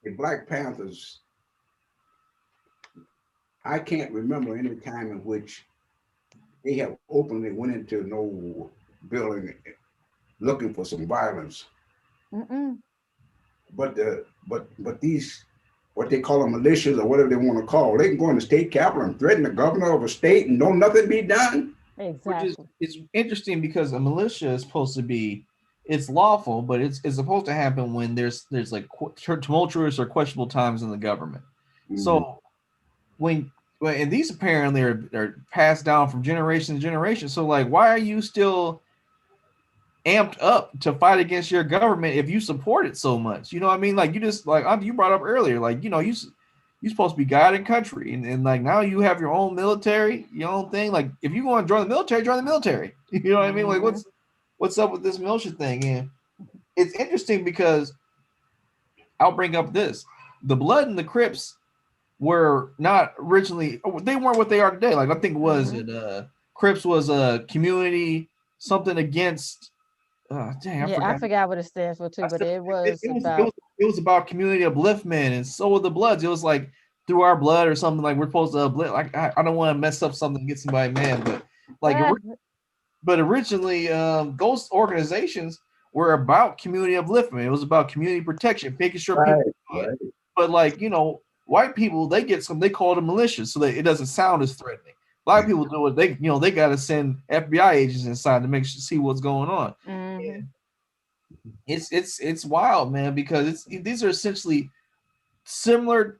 the Black Panthers. I can't remember any time in which they have openly went into no building looking for some violence. Mm-mm. But these what they call them militias or whatever they want to call, they can go in the state capitol and threaten the governor of a state and don't nothing be done. Which is Exactly. it's interesting because a militia is supposed to be it's lawful, but it's supposed to happen when there's like tumultuous or questionable times in the government. Mm-hmm. So when and these apparently are passed down from generation to generation. So like, why are you still amped up to fight against your government if you support it so much? You know what I mean? Like, you just like you brought up earlier, like, you supposed to be guiding country, and like now you have your own military, your own thing. Like, if you want to join the military, join the military. You know what I mean? Like, Mm-hmm. what's up with this militia thing? And it's interesting because I'll bring up this: the Blood and the Crips were not originally, they weren't what they are today. Like, I think was Mm-hmm. it Crips was a community something against. Dang, I Yeah, I forgot. forgot what it stands for too, I but said it it, was it was it about. was it was about community upliftment, and so were the Bloods. It was like through our blood or something, like we're supposed to uplift. Like, I don't want to mess up something and get somebody mad, but like but originally, those organizations were about community upliftment. It was about community protection, making sure people Right, are good. right. But like, white people, they call them militias, so that it doesn't sound as threatening. Black people do it. They got to send FBI agents inside to see what's going on. Mm-hmm. It's wild, man, because these are essentially similar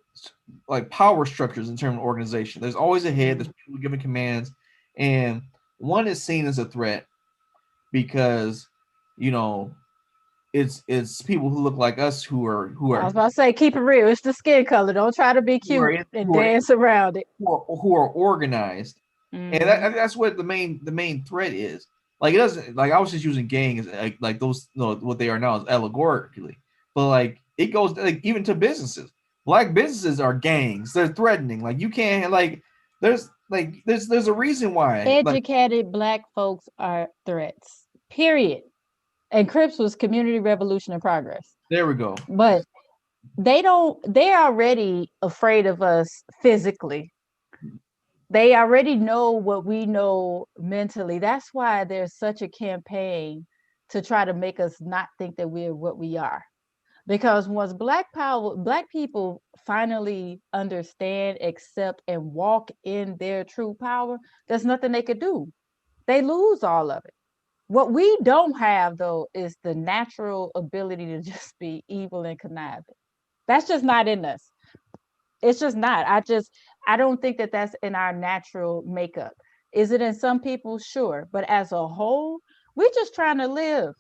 like power structures in terms of organization. There's always a head. There's people giving commands, and one is seen as a threat because you know it's people who look like us who are who I was are about to say, keep it real. It's the skin color. Don't try to be who are cute in, and who are, in, dance around it. who are organized, and Mm-hmm. that's what the main threat is. Like, it doesn't, like, I was just using gang as like those, what they are now is allegorically, but like it goes like even to businesses. Black businesses are gangs. They're threatening. Like, you can't there's a reason why, like, Educated Black folks are threats. Period. And Crips was community revolution in progress. there we go. But they're already afraid of us physically. They already know what we know mentally. That's why there's such a campaign to try to make us not think that we're what we are. Because once black people finally understand, accept, and walk in their true power, there's nothing they could do. They lose all of it. What we don't have though is the natural ability to just be evil and conniving. That's just not in us. It's just not. I don't think that that's in our natural makeup. Is it in some people? Sure, but as a whole, we're just trying to live,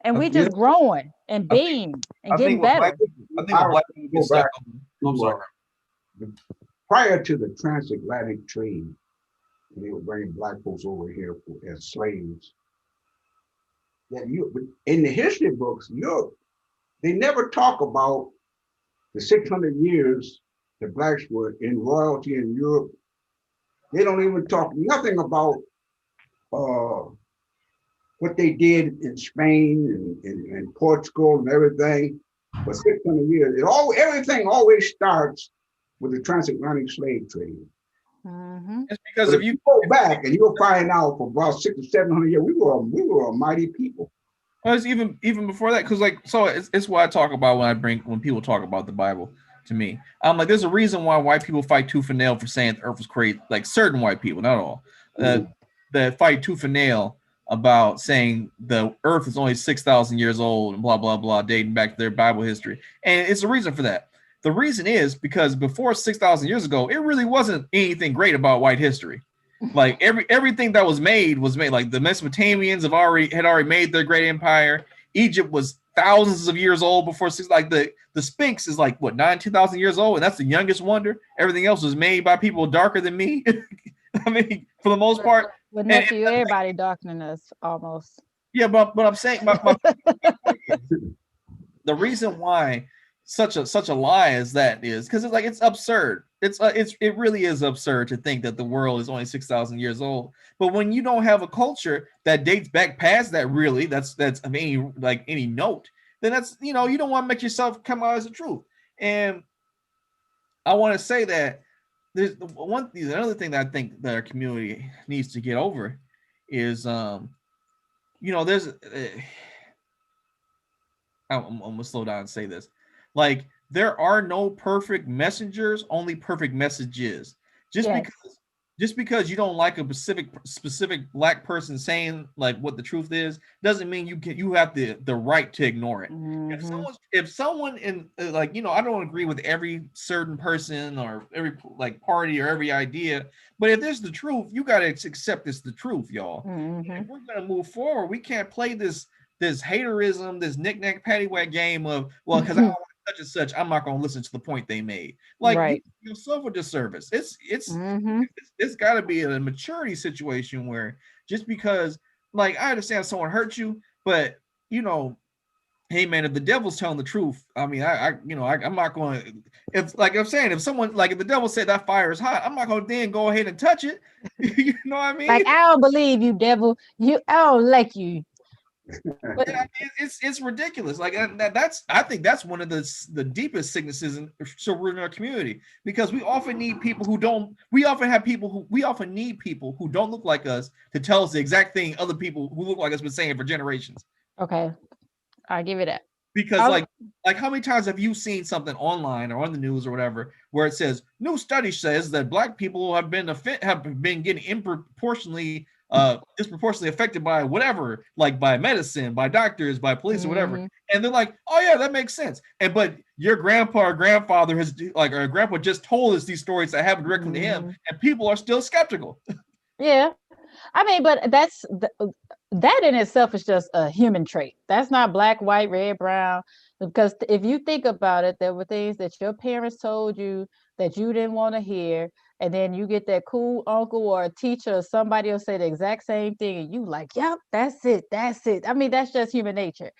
and we Yeah, just growing and I think being and I think getting what black better. I think I what was black going people to get go stuck back on. I'm to sorry. prior to the transatlantic trade, when they were bringing black folks over here as slaves. That you in the history books, they never talk about the 600 years the blacks were in royalty in Europe. They don't even talk nothing about uh, what they did in Spain and Portugal and everything for 600 years. Everything always starts with the transatlantic slave trade. Mm-hmm. It's because But if if you you go back and you'll find out for about 600 or 700 years, we were a mighty people. well, it's even before that, because like so it's what I talk about when people talk about the Bible to me. I'm like, there's a reason why white people fight tooth and nail for saying the earth was created. Like certain white people, not all, Mhm. that fight tooth and nail about saying the earth is only 6,000 years old and blah blah blah, dating back to their Bible history. And it's a reason for that. The reason is because before 6,000 years ago, it really wasn't anything great about white history. Like everything that was made. Like the Mesopotamians had already made their great empire. Egypt was thousands of years old before six. Like the Sphinx is like what 10,000 years old, and that's the youngest wonder. Everything else was made by people darker than me. I mean, for the most part. With And nephew, everybody darkening us almost. yeah, but I'm saying my point is, the reason why such a lie as that is because it's like it's absurd. It really is absurd to think that the world is only 6,000 years old. But when you don't have a culture that dates back past that, really, that's of any note, then that's you don't want to make yourself come out as the truth. And I want to say that there's another thing that I think that our community needs to get over is there's I'm gonna slow down and say this. Like there are no perfect messengers, only perfect messages. Just Yes. because just because you don't like a specific black person saying like what the truth is doesn't mean you have the right to ignore it. Mm-hmm. If someone in I don't agree with every certain person or every like party or every idea, but if there's the truth, you got to accept it's the truth, y'all. Mm-hmm. If we're gonna move forward, we can't play this haterism, this knick-knack paddywhack game of, well, because I don't want such and such, I'm not going to listen to the point they made. Like, you Right. do yourself a disservice. Mm-hmm. It's got to be a maturity situation where just because, like, I understand someone hurt you, but, you know, hey, man, if the devil's telling the truth, I mean, I'm not going to, if, like I'm saying, if someone, like, if the devil said that fire is hot, I'm not going to then go ahead and touch it. You know what I Like mean? I don't believe you, devil. I don't like you. But Yeah, it's ridiculous. Like that's I think that's one of the deepest sicknesses in our community because we often need people who don't. We often need people who don't look like us to tell us the exact thing other people who look like us been saying for generations. okay, I'll give it that. Because I'll, like how many times have you seen something online or on the news or whatever where it says new study says that black people have been getting disproportionately affected by whatever, like by medicine, by doctors, by police or whatever, mm-hmm. and they're like, oh yeah, that makes sense. And but your grandpa or grandfather has like or grandpa just told us these stories that happened directly to him, Mm-hmm. and people are still skeptical. Yeah. I mean, but that in itself is just a human trait. That's not black, white, red, brown. Because if you think about it, there were things that your parents told you that you didn't want to hear, and then you get that cool uncle or a teacher or somebody will say the exact same thing, and you like, yep, that's it, that's it. I mean, that's just human nature.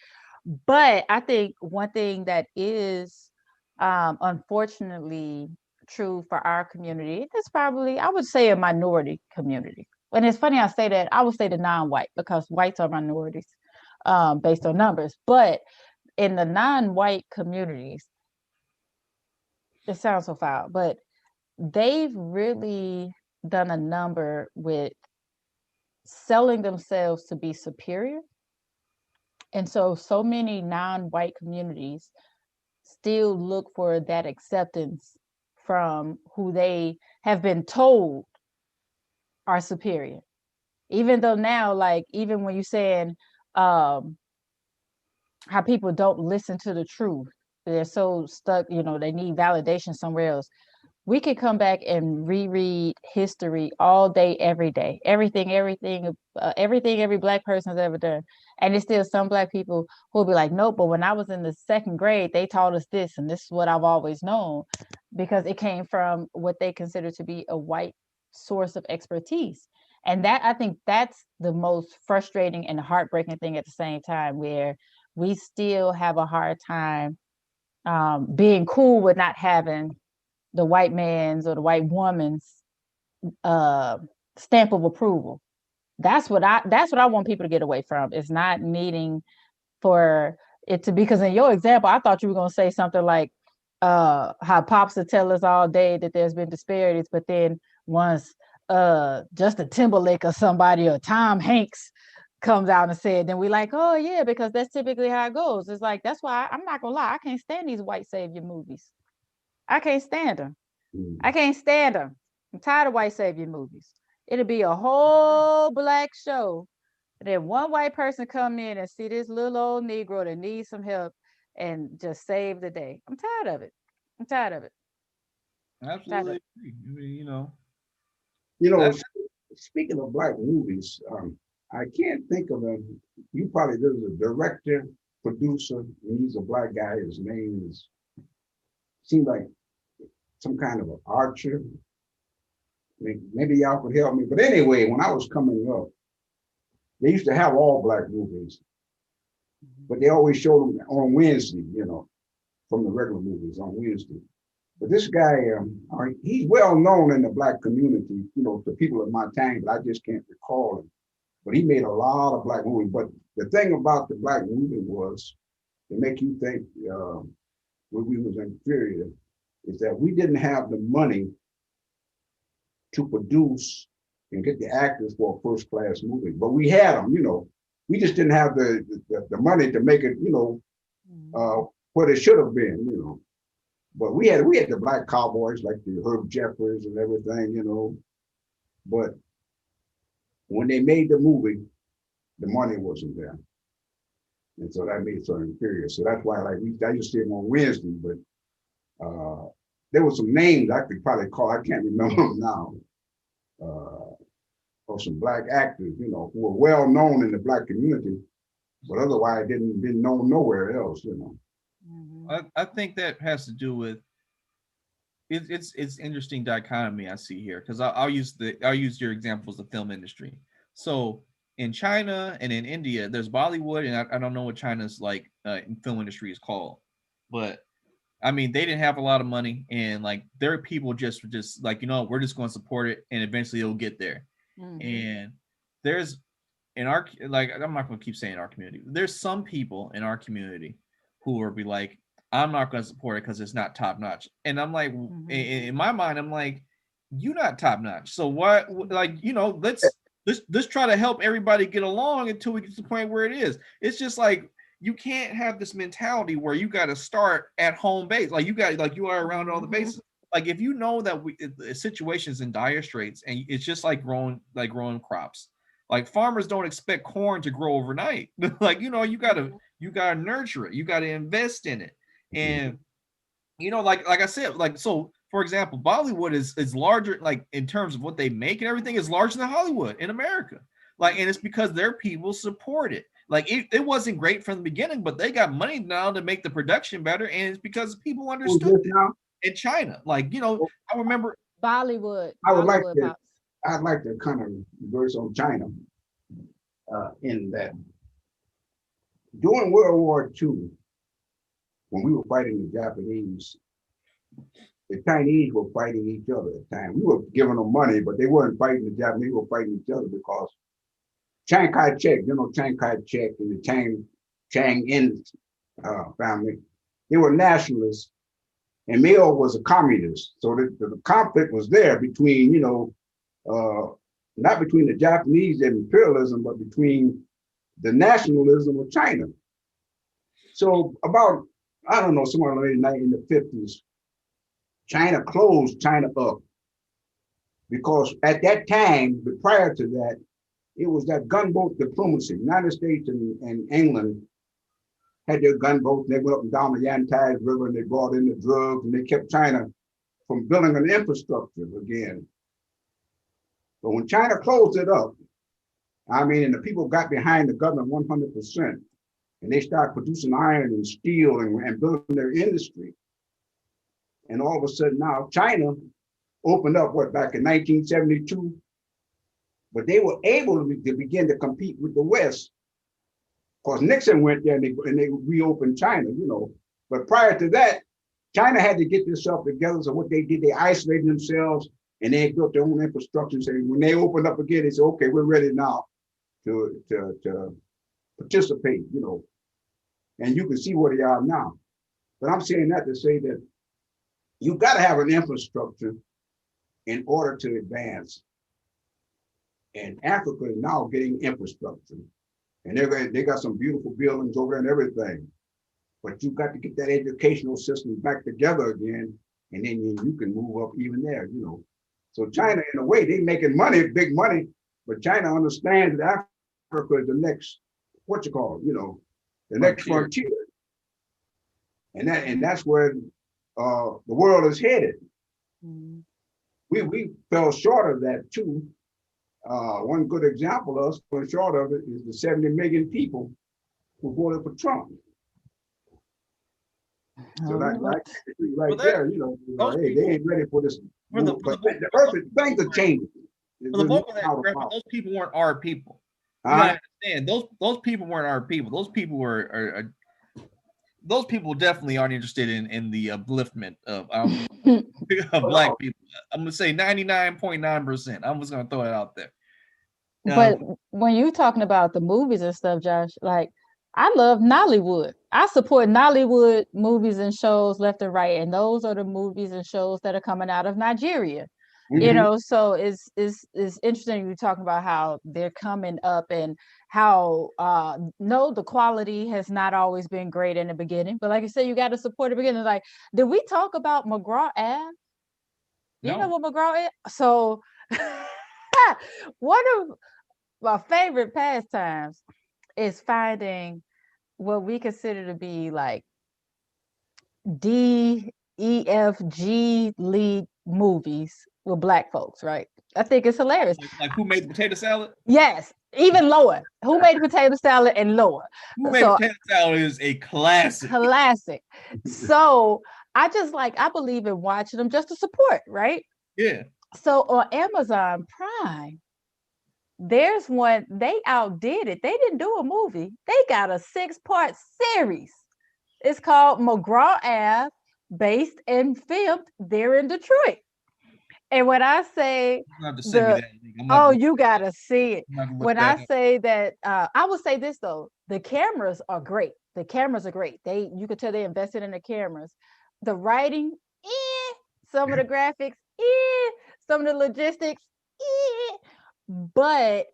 But I think one thing that is unfortunately true for our community, it's probably, I would say, a minority community. And it's funny I say that, I would say the non-white because whites are minorities based on numbers. But in the non-white communities, it sounds so foul, but they've really done a number with selling themselves to be superior. And so many non-white communities still look for that acceptance from who they have been told are superior. Even though now, like, even when you're saying how people don't listen to the truth, they're so stuck, they need validation somewhere else. We could come back and reread history all day, every day, everything every Black person has ever done. And it's still some Black people who will be like, nope, but when I was in the second grade, they taught us this, and this is what I've always known, because it came from what they consider to be a white source of expertise. And that, I think that's the most frustrating and heartbreaking thing at the same time, where we still have a hard time being cool with not having the white man's or the white woman's uh, stamp of approval. That's what I want people to get away from. It's not needing for it to be, because in your example, I thought you were going to say something like how pops will tell us all day that there's been disparities, but then once Justin Timberlake or somebody or Tom Hanks comes out and said, then we like, oh yeah, because that's typically how it goes. It's like, that's why I'm not gonna lie, I can't stand these white savior movies. I can't stand them. I can't stand them. I'm tired of white savior movies. It'll be a whole Black show, and then one white person come in and see this little old Negro that needs some help and just save the day. I'm tired of it. I'm tired of it. Tired of Absolutely it. agree. I mean, you know, You know, that speaking of Black movies, I can't think of him. You probably there's a director, producer, and he's a Black guy. His name is seems like some kind of an archer. Maybe y'all could help me. But anyway, when I was coming up, they used to have all Black movies, but they always showed them on Wednesday, from the regular movies on Wednesday. But this guy, he's well known in the Black community, to people of my time, but I just can't recall him. But he made a lot of Black movies. But the thing about the Black movie was to make you think when we was inferior is that we didn't have the money to produce and get the actors for a first class movie. But we had them, We just didn't have the money to make it, what it should have been. But we had the Black cowboys like the Herb Jeffers and everything, But when they made the movie, the money wasn't there. And so that made it so inferior. So that's why I used to see them on Wednesday, but there were some names I could probably call, I can't remember them now, of some Black actors, who were well known in the Black community, but otherwise didn't known nowhere else, I think that has to do with it's interesting dichotomy I see here, because I'll use your examples of the film industry. So in China and in India, there's Bollywood, and I don't know what China's like film industry is called, but I mean, they didn't have a lot of money, and like their people just like, we're just going to support it, and eventually it'll get there. And there's in our, like, I'm not going to keep saying our community. There's some people in our community who will be like, I'm not going to support it because it's not top notch. And I'm like, in my mind, I'm like, you're not top notch. So what? Like, let's try to help everybody get along until we get to the point where it is. It's just like, you can't have this mentality where you got to start at home base. Like you are around all the bases. Like if you know that the situation's in dire straits, and it's just like growing crops. Like farmers don't expect corn to grow overnight. Like, you gotta nurture it. You gotta invest in it. And like I said, like, so for example, Bollywood is larger, like in terms of what they make and everything, is larger than Hollywood in America. Like, and it's because their people support it. Like it wasn't great from the beginning, but they got money now to make the production better, and it's because people understood it. In China. Like, I remember Bollywood. I'd like to kind of reverse on China in that during World War II, when we were fighting the Japanese, the Chinese were fighting each other at the time. We were giving them money, but they weren't fighting the Japanese. They were fighting each other because Chiang Kai-shek, Chiang Kai-shek and the Chang-in family, they were nationalists, and Mao was a communist. So the conflict was there between, not between the Japanese and imperialism, but between the nationalism of China. So about I don't know, somewhere in the 50s, China closed China up because at that time, but prior to that, it was that gunboat diplomacy. United States and England had their gunboats. They went up and down the Yantai River and they brought in the drugs and they kept China from building an infrastructure again. But when China closed it up, I mean, and the people got behind the government 100%, and they started producing iron and steel and building their industry. And all of a sudden now China opened up back in 1972, but they were able to begin to compete with the West. Of course, Nixon went there and they reopened China, you know. But prior to that, China had to get themselves together. So what they did, they isolated themselves and they built their own infrastructure. So when they opened up again, they said, okay, we're ready now to participate, you know. And you can see where they are now. But I'm saying that to say that you got to have an infrastructure in order to advance. And Africa is now getting infrastructure. And they got some beautiful buildings over there and everything. But you got to get that educational system back together again, and then you can move up even there, you know. So China, in a way, they making money, big money, but China understands that Africa is the next, the next frontier. And that's where the world is headed. Mm-hmm. We fell short of that too. One good example of us falling short of it is the 70 million people who voted for Trump. So right there, you know, hey, they ain't ready for this. But the earth, things are changing. For the vote for that, those people weren't our people. You gotta understand, those people weren't our people. Those people were those people definitely aren't interested in the upliftment of black people. I'm gonna say 99.9%. I'm just gonna throw it out there. But when you're talking about the movies and stuff, Josh, like I love Nollywood. I support Nollywood movies and shows left and right, and those are the movies and shows that are coming out of Nigeria. Mm-hmm. You know, so it's interesting you're talking about how they're coming up and how no, the quality has not always been great in the beginning, but like I said, you got to support the beginning. Like, did we talk about McGraw Ave? You know what McGraw is? So one of my favorite pastimes is finding what we consider to be like D, E, F, G league movies with black folks, right? I think it's hilarious. Like Who Made the Potato Salad? Yes, even lower. Who Made the Potato Salad and lower. Who Made the Potato Salad is a classic. Classic. So I believe in watching them just to support, right? Yeah. So on Amazon Prime, there's one, they outdid it. They didn't do a movie. They got a 6-part series. It's called McGraw Ave, based and filmed there in Detroit. And when I say, you gotta see it. When I say that, I would say this though, the cameras are great. The cameras are great. You could tell they invested in the cameras. The writing, some of the graphics, some of the logistics, but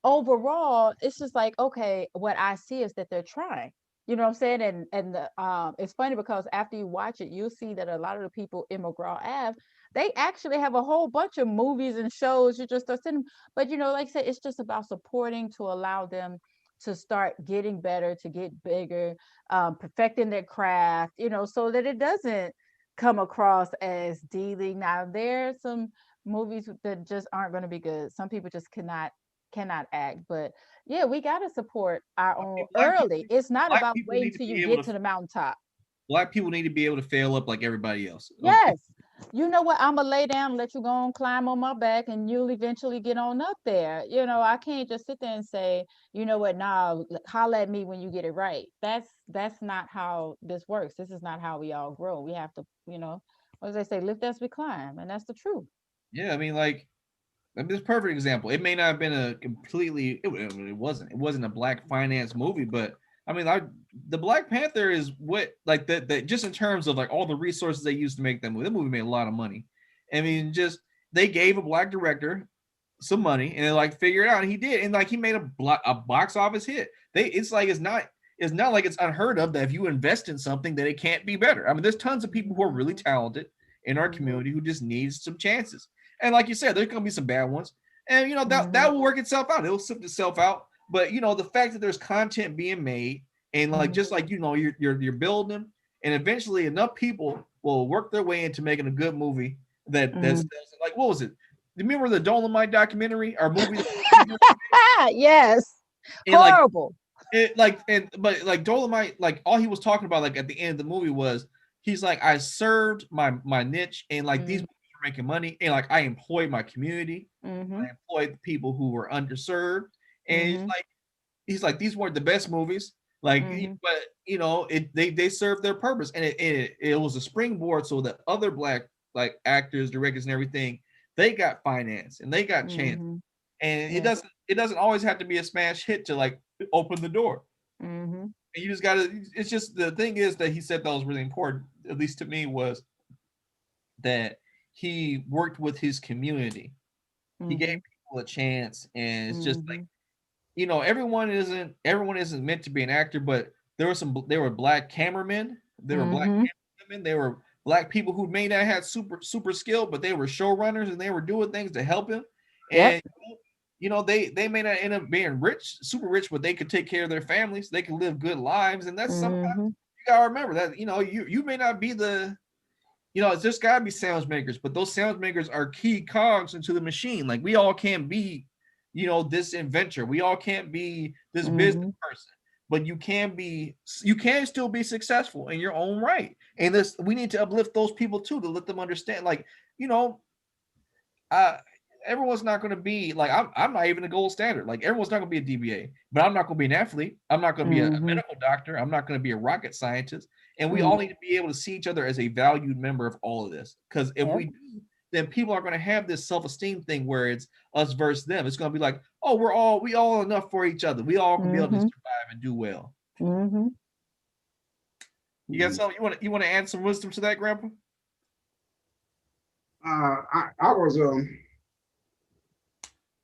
overall, it's just like, okay, what I see is that they're trying. You know what I'm saying? And it's funny because after you watch it, you'll see that a lot of the people in McGraw Ave, they actually have a whole bunch of movies and shows. You just start sending, but you know, like I said, it's just about supporting to allow them to start getting better, to get bigger, perfecting their craft, you know, so that it doesn't come across as D-League. Now, there's some movies that just aren't going to be good. Some people just cannot act, but yeah, we got to support our own early. It's not about waiting till you get to the mountaintop. Black people need to be able to fail up like everybody else. Yes. You know what? I'm going to lay down and let you go and climb on my back and you'll eventually get on up there. You know, I can't just sit there and say, you know what, nah, holler at me when you get it right. That's not how this works. This is not how we all grow. We have to, you know, what do they say? Lift as we climb. And that's the truth. Yeah, I mean, like, this perfect example. It may not have been a completely, it wasn't a black finance movie, but I mean, the Black Panther is what, like, that just in terms of like all the resources they used to make that movie. That movie made a lot of money. I mean, just they gave a black director some money and they like figured it out, and he did, and like he made a box office hit. It's it's not like it's unheard of that if you invest in something that it can't be better. I mean, there's tons of people who are really talented in our community who just need some chances. And like you said, there's gonna be some bad ones. And you know, that will work itself out. It'll sift itself out. But you know, the fact that there's content being made and like just like you know, you're building them, and eventually enough people will work their way into making a good movie that's like, what was it? Remember the Dolomite documentary or movie? Yes. And Horrible. But like Dolomite, like all he was talking about, like at the end of the movie was he's like, I served my niche, and like these movies are making money, and like I employed my community, I employed the people who were underserved, and he's like these weren't the best movies, like but you know they served their purpose, and it was a springboard so that other black like actors, directors, and everything, they got finance and they got chance, and it doesn't always have to be a smash hit to like open the door. And you just gotta, it's just, the thing is that he said that was really important, at least to me, was that he worked with his community. He gave people a chance, and it's just like, you know, everyone isn't meant to be an actor, but there were black cameramen, there were black cameramen, there were black people who may not have super skill, but they were showrunners and they were doing things to help him. And you know, they may not end up being rich, super rich, but they could take care of their families. They can live good lives, and that's sometimes you gotta remember that. You know, you may not be the, you know, it's just gotta be sound makers, but those sound makers are key cogs into the machine. Like we all can't be, you know, this inventor. We all can't be this business person, but you can still be successful in your own right. And we need to uplift those people too, to let them understand, like, you know, everyone's not going to be like, I'm not even a gold standard. Like everyone's not going to be a DBA, but I'm not going to be an athlete. I'm not going to be a medical doctor. I'm not going to be a rocket scientist. And we all need to be able to see each other as a valued member of all of this. Because if we do, then people are going to have this self-esteem thing where it's us versus them. It's going to be like, oh, we all enough for each other. We all can be able to survive and do well. You got something you want to add some wisdom to that, Grandpa? I was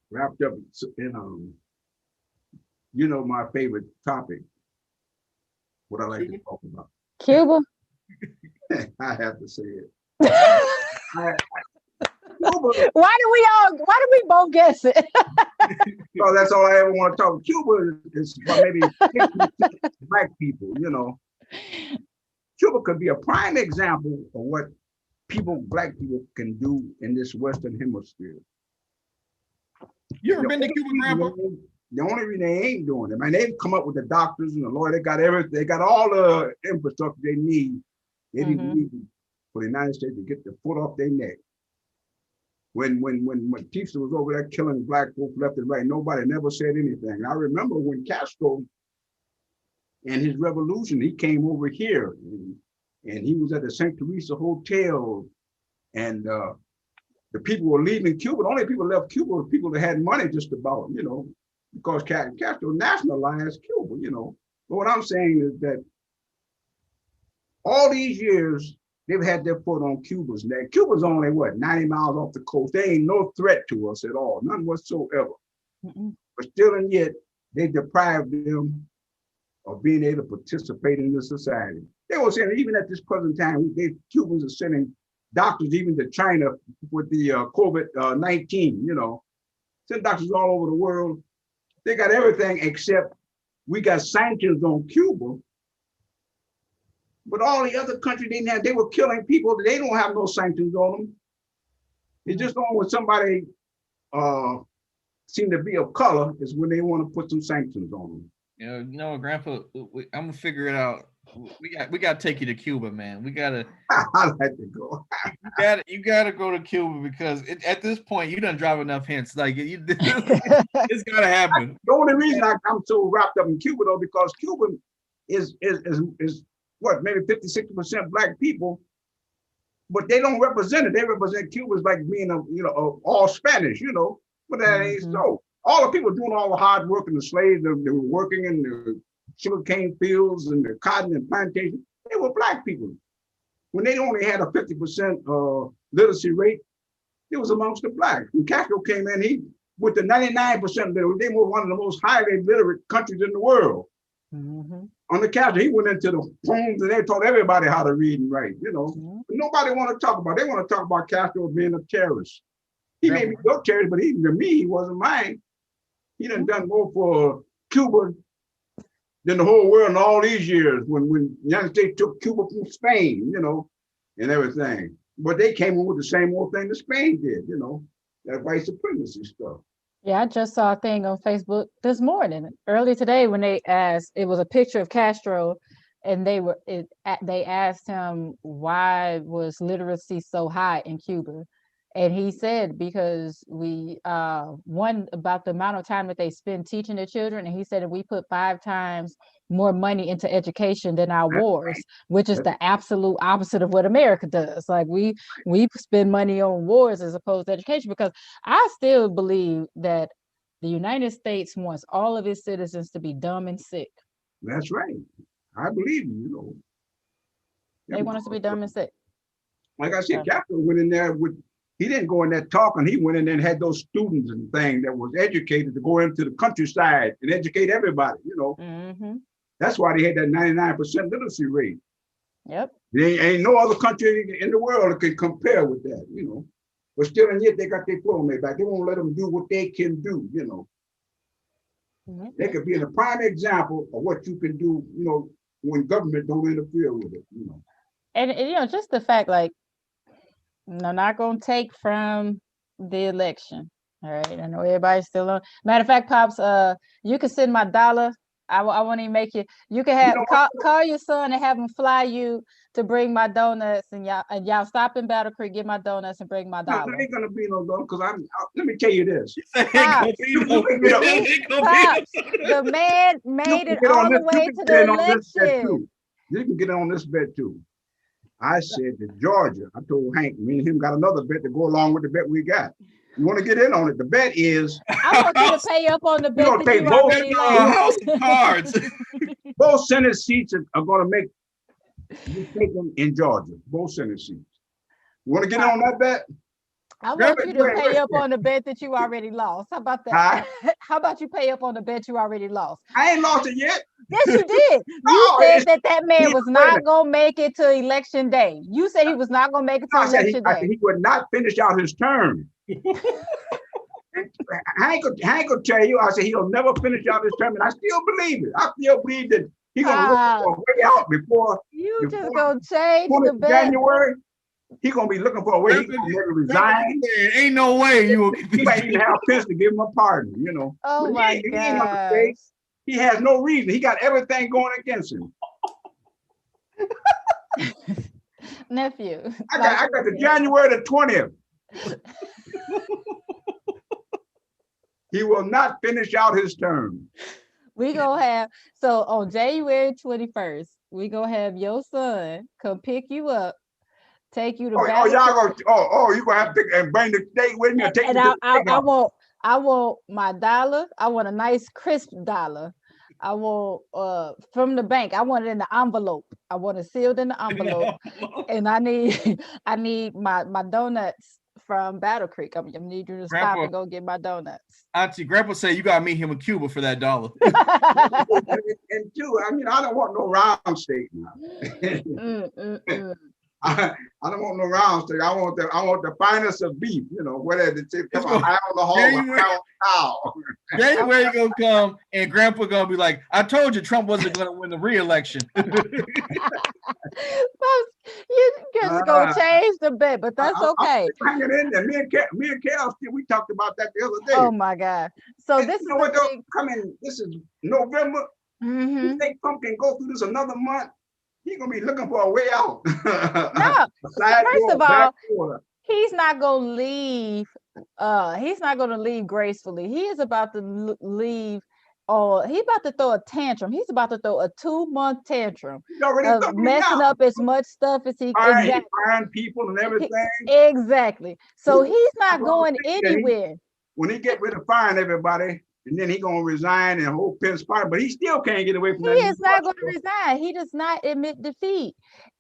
wrapped up in you know, my favorite topic, what I like to talk about. Cuba. I have to say it. Cuba. Why do we both guess it? So that's all I ever want to talk. Cuba is maybe 50% black people, you know. Cuba could be a prime example of what black people can do in this Western hemisphere. You ever been to Cuba, Grandpa? The only reason they ain't doing it, man, they've come up with the doctors and the lawyer. They got everything. They got all the infrastructure they need. They didn't need for the United States to get the foot off their neck. When Batista was over there killing black folks left and right, nobody never said anything. I remember when Castro and his revolution, he came over here and he was at the St. Teresa Hotel, and the people were leaving Cuba. The only people left Cuba were people that had money just about, you know, because Castro nationalized Cuba, you know. But what I'm saying is that all these years, they've had their foot on Cuba's neck. Cuba's only, 90 miles off the coast. They ain't no threat to us at all, none whatsoever. But still and yet, they deprived them of being able to participate in the society. They were saying, even at this present time, Cubans are sending doctors even to China with the COVID-19, you know. Send doctors all over the world. They got everything except we got sanctions on Cuba. But all the other countries didn't have, they were killing people. They don't have no sanctions on them. It's just only when somebody seem to be of color is when they want to put some sanctions on them. You know, Grandpa, I'm gonna figure it out. We gotta take you to Cuba, man. We gotta. I like to go. you gotta go to Cuba because at this point you done drive enough hints. Like it's gotta happen. The only reason I'm so wrapped up in Cuba though, because Cuba is what, maybe 50-60% black people, but they don't represent it. They represent Cuba as like being all Spanish, you know. But that ain't so. All the people doing all the hard work and the slaves, they were working in the sugarcane fields and the cotton and plantation. They were black people. When they only had a 50% literacy rate, it was amongst the blacks. When Castro came in, with the 99% literate, they were one of the most highly literate countries in the world. On the Castro, he went into the homes and they taught everybody how to read and write. Nobody want to talk about. They want to talk about Castro being a terrorist. He may be no terrorist, but to me, he wasn't mine. He done more for Cuba than the whole world in all these years. When the United States took Cuba from Spain, and everything. But they came in with the same old thing that Spain did, that white supremacy stuff. Yeah, I just saw a thing on Facebook this morning, early today, when they asked, it was a picture of Castro, and they asked him why was literacy so high in Cuba, and he said because we one about the amount of time that they spend teaching their children, and he said if we put 5 times more money into education than our wars, which is the absolute opposite of what America does. Like we spend money on wars as opposed to education, because I still believe that the United States wants all of its citizens to be dumb and sick. That's right. I believe you. They want us to be dumb and sick. Like I said, Castro went in there he didn't go in there talking. He went in there and had those students and things that was educated to go into the countryside and educate everybody, That's why they had that 99% literacy rate. Yep. There ain't no other country in the world that can compare with that, But still, and yet they got their flow on their back. They won't let them do what they can do, They could be a prime example of what you can do, when government don't interfere with it, And just the fact, like, not gonna take from the election. All right. I know everybody's still on. Matter of fact, Pops, you can send my dollar. I won't even make you can have call your son and have him fly you to bring my donuts, and y'all stop in Battle Creek, get my donuts, and bring my dollar. No, there ain't gonna be no donut, because let me tell you this. Pops, the man made it all the way to the election. You can get on this bet too. I said to Georgia, I told Hank, me and him got another bet to go along with the bet we got. You want to get in on it? The bet is I want you to pay up on the bet that you already House of Cards. Both Senate seats are going to make you take them in Georgia. Both Senate seats. You want to get in on that bet? I want you to pay up on the bet that you already lost. How about that? How about you pay up on the bet you already lost? I ain't lost it yet. Yes, you did. You said that man was not going to make it to election day. You said he was not going to make it to election day. I said he would not finish out his term. Hank could tell you, I said he'll never finish out his term, and I still believe it. I still believe that he's going to look for a way out before. You just going to change the bet. January. He's gonna be looking for a way. He's gonna resign. Ain't no way you will. He might even have Pence to give him a pardon, Oh my God! He has no reason. He got everything going against him. Nephew, I got the January the 20th. He will not finish out his term. We gonna have on January 21st. We gonna have your son come pick you up. Take you to y'all gonna you gonna have to bring the date with me and take and I want my dollar. I want a nice crisp dollar. I want from the bank. I want it in the envelope. I want it sealed in the envelope. And I need my donuts from Battle Creek. I need you to stop and go get my donuts. Auntie, Grandpa said you gotta meet him in Cuba for that dollar. And two, I don't want no round steak now. I don't want no round steak. I want the finest of beef. Whether it's on the whole January gonna come and Grandpa gonna be like, "I told you Trump wasn't gonna win the re-election." You just gonna change the bet, but that's okay. Hang it in there. Me and Cal, we talked about that the other day. Oh my God! So this is what coming. This is November. You think Trump can go through this another month? He's gonna be looking for a way out. No, first of all, he's not gonna leave. He's not gonna leave gracefully. He is about to leave. He's about to throw a tantrum. He's about to throw a 2-month tantrum, messing up as much stuff as he can. Firing people and everything. Exactly. So he's not going anywhere. When he get rid of firing everybody. And then he's going to resign and hold Pence party, but he still can't get away from that. He is not going to resign. He does not admit defeat.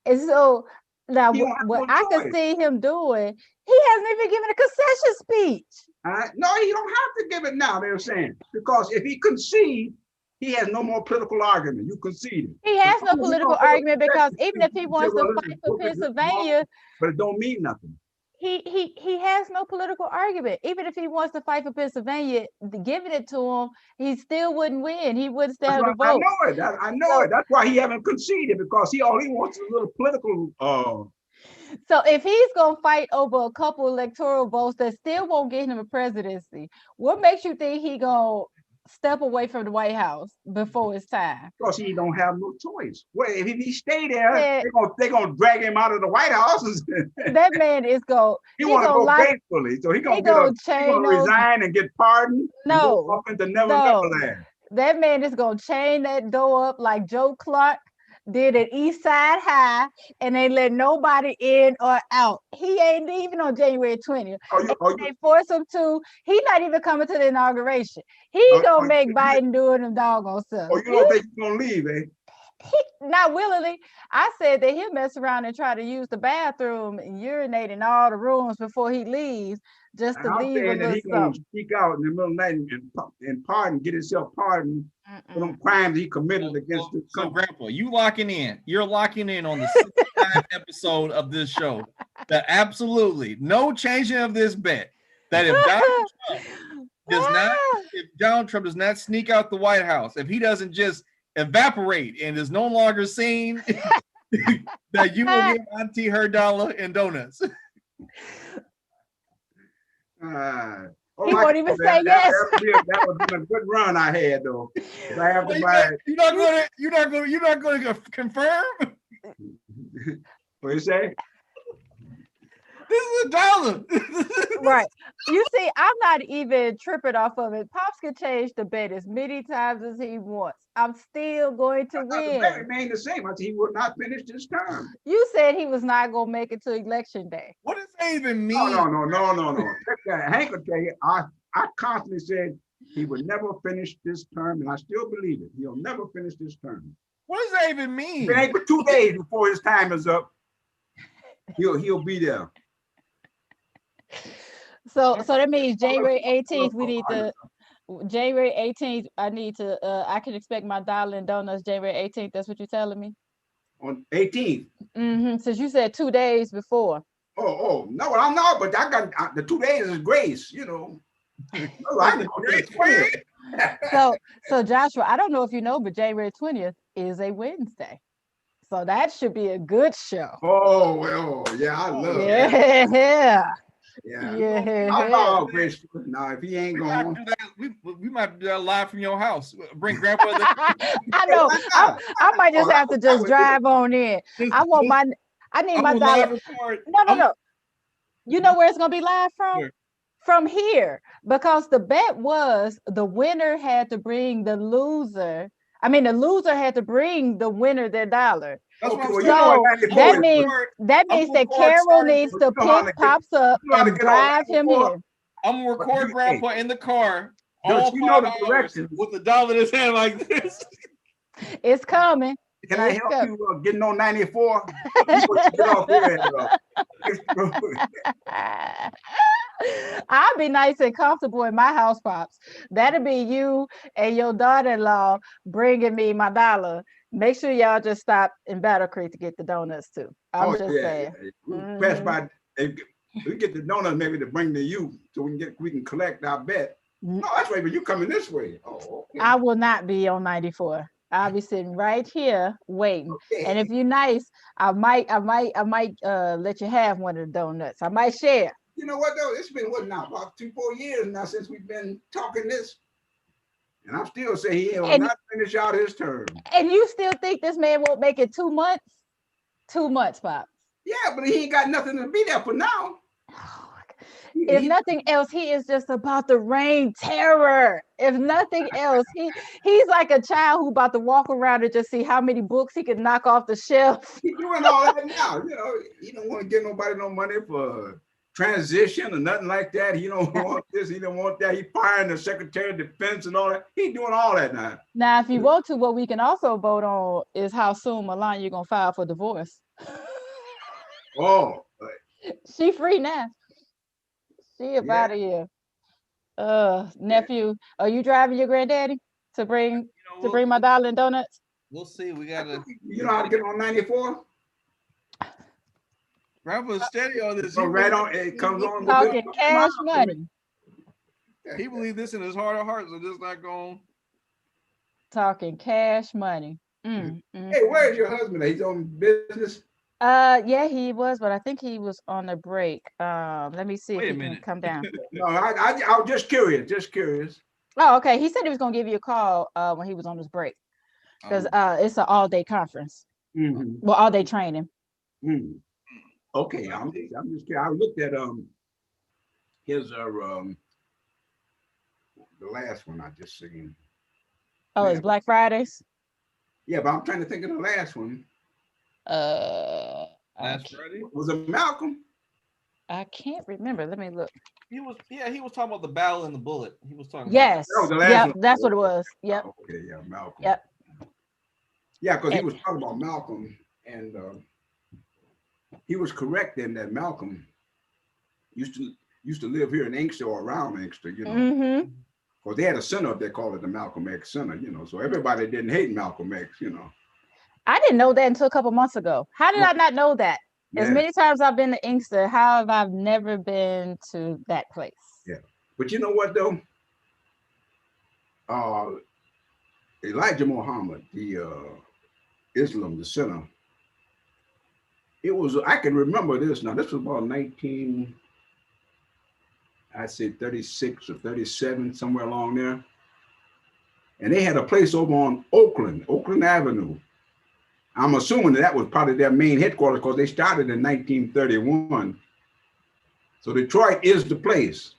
And so now what I can see him doing, he hasn't even given a concession speech. No, he don't have to give it now, they're saying. Because if he concedes, he has no more political argument. You conceded. He has no political argument because even if he wants to fight for Pennsylvania, but it don't mean nothing. He has no political argument. Even if he wants to fight for Pennsylvania, giving it to him, he still wouldn't win. He wouldn't still have the vote. I know it. That's why he haven't conceded, because all he wants is a little political. So if he's gonna fight over a couple electoral votes that still won't get him a presidency, what makes you think he gonna step away from the White House before it's time? Because he don't have no choice. Well, if he stay there, they're gonna drag him out of the White House. That man is he want to go faithfully, so he gonna resign and get pardoned. No, and go up into Neverland. That man is gonna chain that door up like Joe Clark did at East Side High, and they let nobody in or out. He ain't even on January 20th. They force him to. He's not even coming to the inauguration. He's gonna make Biden doing them doggone stuff. Oh, you don't think he's gonna leave, eh? Not willingly. I said that he'll mess around and try to use the bathroom and urinate in all the rooms before he leaves, just to leave a little he's gonna speak out in the middle of the night and pardon, get himself pardoned for them crimes he committed against the country. So, Grandpa, you're locking in on the 69th episode of this show that absolutely no changing of this bet, that if Donald Trump does not sneak out the White House, if he doesn't just evaporate and is no longer seen, that you will give Auntie her dollar in donuts. He won't even say yes. That would be a good run I had, though. I have to buy it. You're not going to confirm. What you say? This is a dollar. Right. You see, I'm not even tripping off of it. Pops can change the bet as many times as he wants. I'm still going to win. The bet remained the same. I said he would not finish this term. You said he was not going to make it to election day. What does that even mean? No. Hank will tell you, I constantly said he would never finish this term, and I still believe it. He'll never finish this term. What does that even mean? It ain't but 2 days before his time is up. He'll be there. So that means January 18th, January 18th, I can expect my dollar and donuts January 18th. That's what you're telling me? On 18th? Mm-hmm. Since you said 2 days before. Oh, no, I'm not, but I got the 2 days is grace, you know. So Joshua, I don't know if you know, but January 20th is a Wednesday. So that should be a good show. Oh, well, yeah, I love it. Yeah. I'm graceful. Now, if he ain't going, we might do that live from your house. Bring Grandpa. I know. I might just have to just drive on in. I need my dollar. No. You know where it's gonna be live from? Where? From here, because the bet was the winner had to bring the loser. I mean, the loser had to bring the winner their dollar. That means that Carol needs to pick Pops up and drive him in. I'm gonna record Grandpa in the car all 5 hours with the dollar in his hand like this. It's coming. Can I help you getting on 94? I'll be nice and comfortable in my house, Pops. That'll be you and your daughter-in-law bringing me my dollar. Make sure y'all just stop in Battle Creek to get the donuts too. I'm just saying. Yeah. Pass by. We get the donuts maybe to bring to you so we can collect our bet. No, that's right, but you coming this way. Oh, okay. I will not be on 94. I'll be sitting right here waiting. Okay. And if you're nice, I might let you have one of the donuts. I might share. You know what though? It's been about 2-4 years now since we've been talking this. And I'm still saying he will not finish out his term. And you still think this man won't make it 2 months? 2 months, Pop. Yeah, but he ain't got nothing to be there for now. If nothing else, he is just about to reign terror. If nothing else, he's like a child who about to walk around and just see how many books he can knock off the shelf. He's doing all that now. You know, he don't want to give nobody no money for transition or nothing like that. He don't want this, he don't want that. He firing the Secretary of Defense and all that. He doing all that now. Now, if you want to, what we can also vote on is how soon Melania gonna file for divorce. Oh. She free now. She out of here. Nephew, are you driving your granddaddy to bring? You to bring my dollar and donuts? We'll see. We gotta. You know how to get on 94? Grandpa's steady on this. So right on, it comes on with Talking cash money. He believes this in his heart of hearts, so just not going. Talking cash money. Hey, where's your husband? He's on business. Yeah, he was, but I think he was on a break. Let me see if he can come down. No, I was just curious. Just curious. Oh, okay. He said he was gonna give you a call when he was on his break, because it's an all-day conference. Well, all-day training. Okay, I'm just curious. I looked at his the last one I just seen. Oh, it's Black Fridays. Yeah, but I'm trying to think of the last one. Last Friday? Was it Malcolm? I can't remember. Let me look. He was talking about the battle and the bullet. He was talking yes. about that was the last one. That's what it was. Yep. Oh, okay, yeah, Malcolm. Yep. Yeah, because he was talking about Malcolm, and he was correct in that Malcolm used to live here in Inkster or around Inkster, you know. Because they had a center up there called it the Malcolm X Center, you know. So everybody didn't hate Malcolm X, you know. I didn't know that until a couple months ago. How did I not know that? Yeah. As many times I've been to Inkster, how have I never been to that place? Yeah. But you know what though? Elijah Muhammad, the Islam, the center. It was, I can remember this now. This was about 36 or 37, somewhere along there. And they had a place over on Oakland Avenue. I'm assuming that was probably their main headquarters because they started in 1931. So Detroit is the place.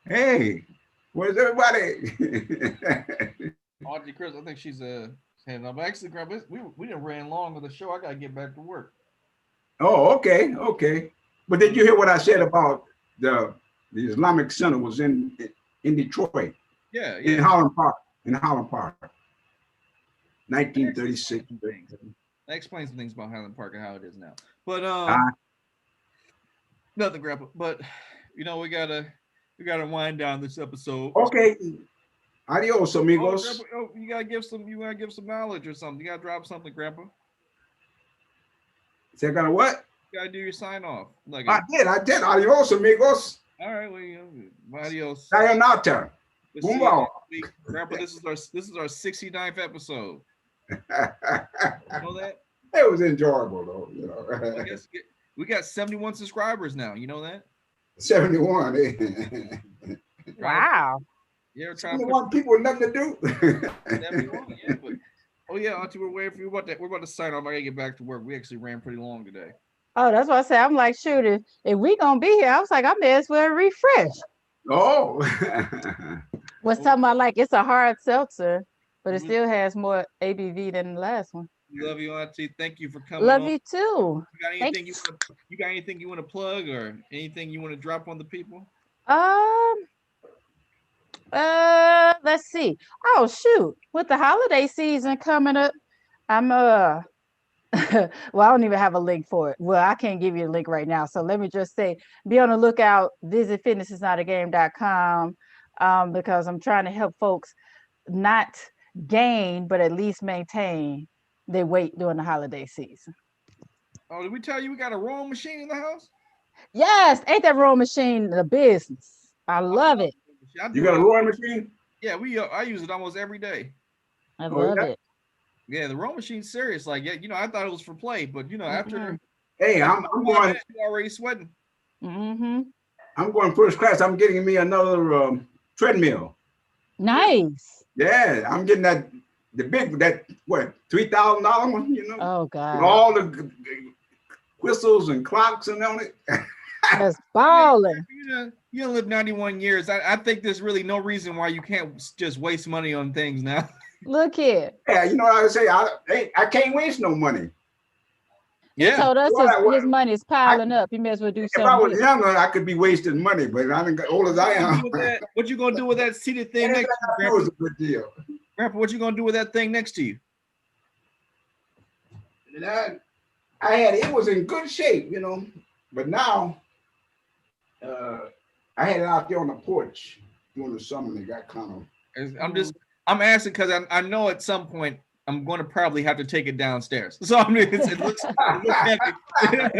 Hey, where's everybody? Audrey Chris, I think she's saying no. But actually, Grandpa, we didn't ran long on the show. I gotta get back to work. Oh, okay. But did you hear what I said about the Islamic Center was in Detroit? Yeah. In Holland Park. 1936. That explains some things about Highland Park and how it is now. But nothing, Grandpa. But we gotta wind down this episode. Okay. Adios, amigos. You gotta give some knowledge or something. You gotta drop something, Grandpa. Say I gotta what? You gotta do your sign off. I did. Adios, amigos. All right, adios. Sayonara. Grandpa, this is our 69th episode. You know that? It was enjoyable though, you know. I guess we got 71 subscribers now. You know that? 71. Wow. Yeah, 71 people with nothing to do. Auntie, we're waiting for you. We're about to sign off. I gotta get back to work. We actually ran pretty long today. Oh, that's what I said. I'm like, shoot, if we gonna be here, I was like, I may as well refresh. Oh. Was talking about like it's a hard seltzer, but it still has more ABV than the last one. Love you, Auntie. Thank you for coming. Love you too. You got anything you want to plug or anything you want to drop on the people? Let's see. Oh shoot, with the holiday season coming up, I'm well, I don't even have a link for it. Well, I can't give you a link right now. So let me just say, be on the lookout. Visit fitnessisnotagame.com because I'm trying to help folks not gain, but at least maintain their weight during the holiday season. Oh, did we tell you we got a rowing machine in the house? Yes, ain't that rowing machine the business? I love it. You got a rowing machine? Yeah, I use it almost every day. I love it. Yeah, the rowing machine's serious. Like, yeah, I thought it was for play, but after. Hey, I'm going. Already sweating. Mm-hmm. I'm going first class. I'm getting me another treadmill. Nice. Yeah, I'm getting that $3,000 one. You know. Oh God. With all the whistles and clocks and on it. That's balling. You live 91 years. I think there's really no reason why you can't just waste money on things now. Look here. Yeah, you know what I would say? I can't waste no money. Yeah. He told us his money is piling up. He may as well do something. If I was younger, I could be wasting money, but I didn't old as I am. What you gonna do with that seated thing next to you, Grandpa? A good deal. Grandpa, what you gonna do with that thing next to you? It was in good shape, but now I had it out there on the porch during the summer and it got kind of. I'm just I'm asking because I know at some point I'm going to probably have to take it downstairs. So I mean, it looks heavy.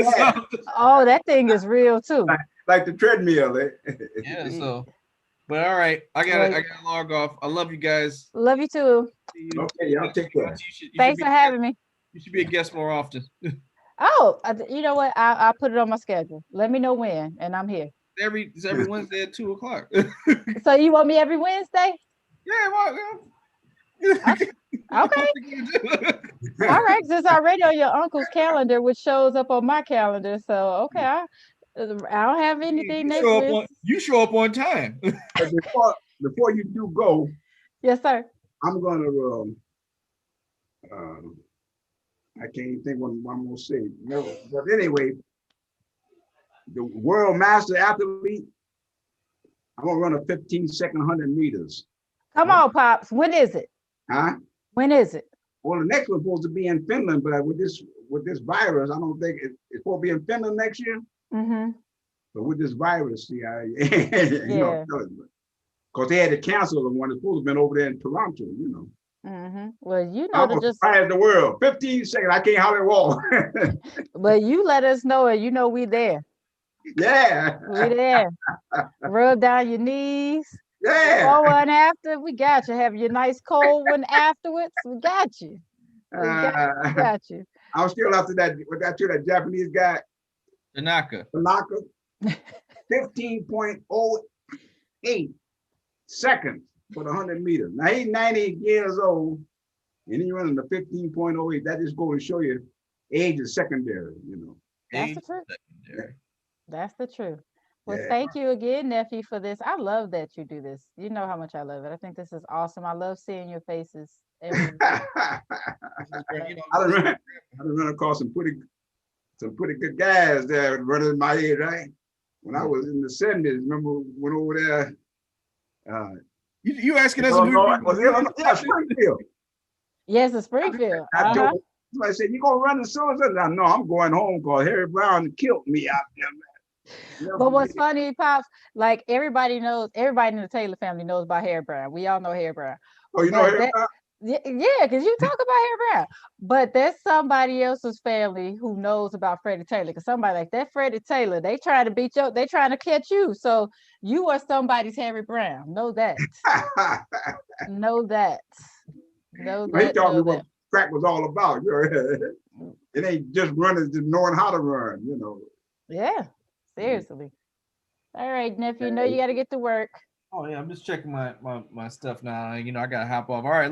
So, Oh, that thing is real too. Like the treadmill. yeah. So, but all right, I gotta log off. I love you guys. Love you too. Okay, y'all take care. Thanks for having me. You should be a guest more often. Oh, you know what? I'll put it on my schedule. Let me know when, and I'm here. It's every Wednesday at 2:00. So you want me every Wednesday? Yeah, well, Okay. All right, since I already on your uncle's calendar, which shows up on my calendar. So okay, I don't have anything next week. You show up on time. Before you do go, yes, sir. I'm gonna I can't even think what I'm gonna say. No, but anyway, the world master athlete, I'm gonna run a 15-second 100 meters. Come on, Pops. When is it? Huh? When is it? Well, the next one's supposed to be in Finland, but with this virus, I don't think it's supposed to be in Finland next year. Mm-hmm. But with this virus, see, because they had to cancel the one that's supposed to have been over there in Toronto, Mm-hmm. Well, you know, I was surprised the world. 15 seconds, I can't hardly walk. But you let us know, and you know we there. Yeah. We there. Rub down your knees. Yeah. Before and after, we got you. Have your nice cold one afterwards. We got you. We got you. I'm still after that. What that Japanese guy? Tanaka. 15.08 seconds for the 100 meters. Now he's 90 years old, and he's running the 15.08. That just goes to show you, age is secondary. That's the truth. That's the truth. Well, thank you again, nephew, for this. I love that you do this. You know how much I love it. I think this is awesome. I love seeing your faces every week. I done run across some pretty good guys there running my age, right? When I was in the 70s, remember went over there. You asking us? Yeah, Springfield. Yes, it's Springfield. Somebody said, "You gonna run the so?" No, I'm going home because Harry Brown killed me out there, man. But what's funny, Pops, like everybody in the Taylor family knows about Harry Brown. We all know Harry Brown. Oh, you know Harry Brown? Yeah, because you talk about Harry Brown. But there's somebody else's family who knows about Freddie Taylor. Because somebody like that Freddie Taylor, they trying to beat you, they trying to catch you. So you are somebody's Harry Brown. Know that. Know that. Know that. He taught me what crack was all about. It ain't just running, just knowing how to run, Yeah. Seriously. All right, nephew. You know you got to get to work. Oh yeah, I'm just checking my stuff now. I gotta hop off. All right.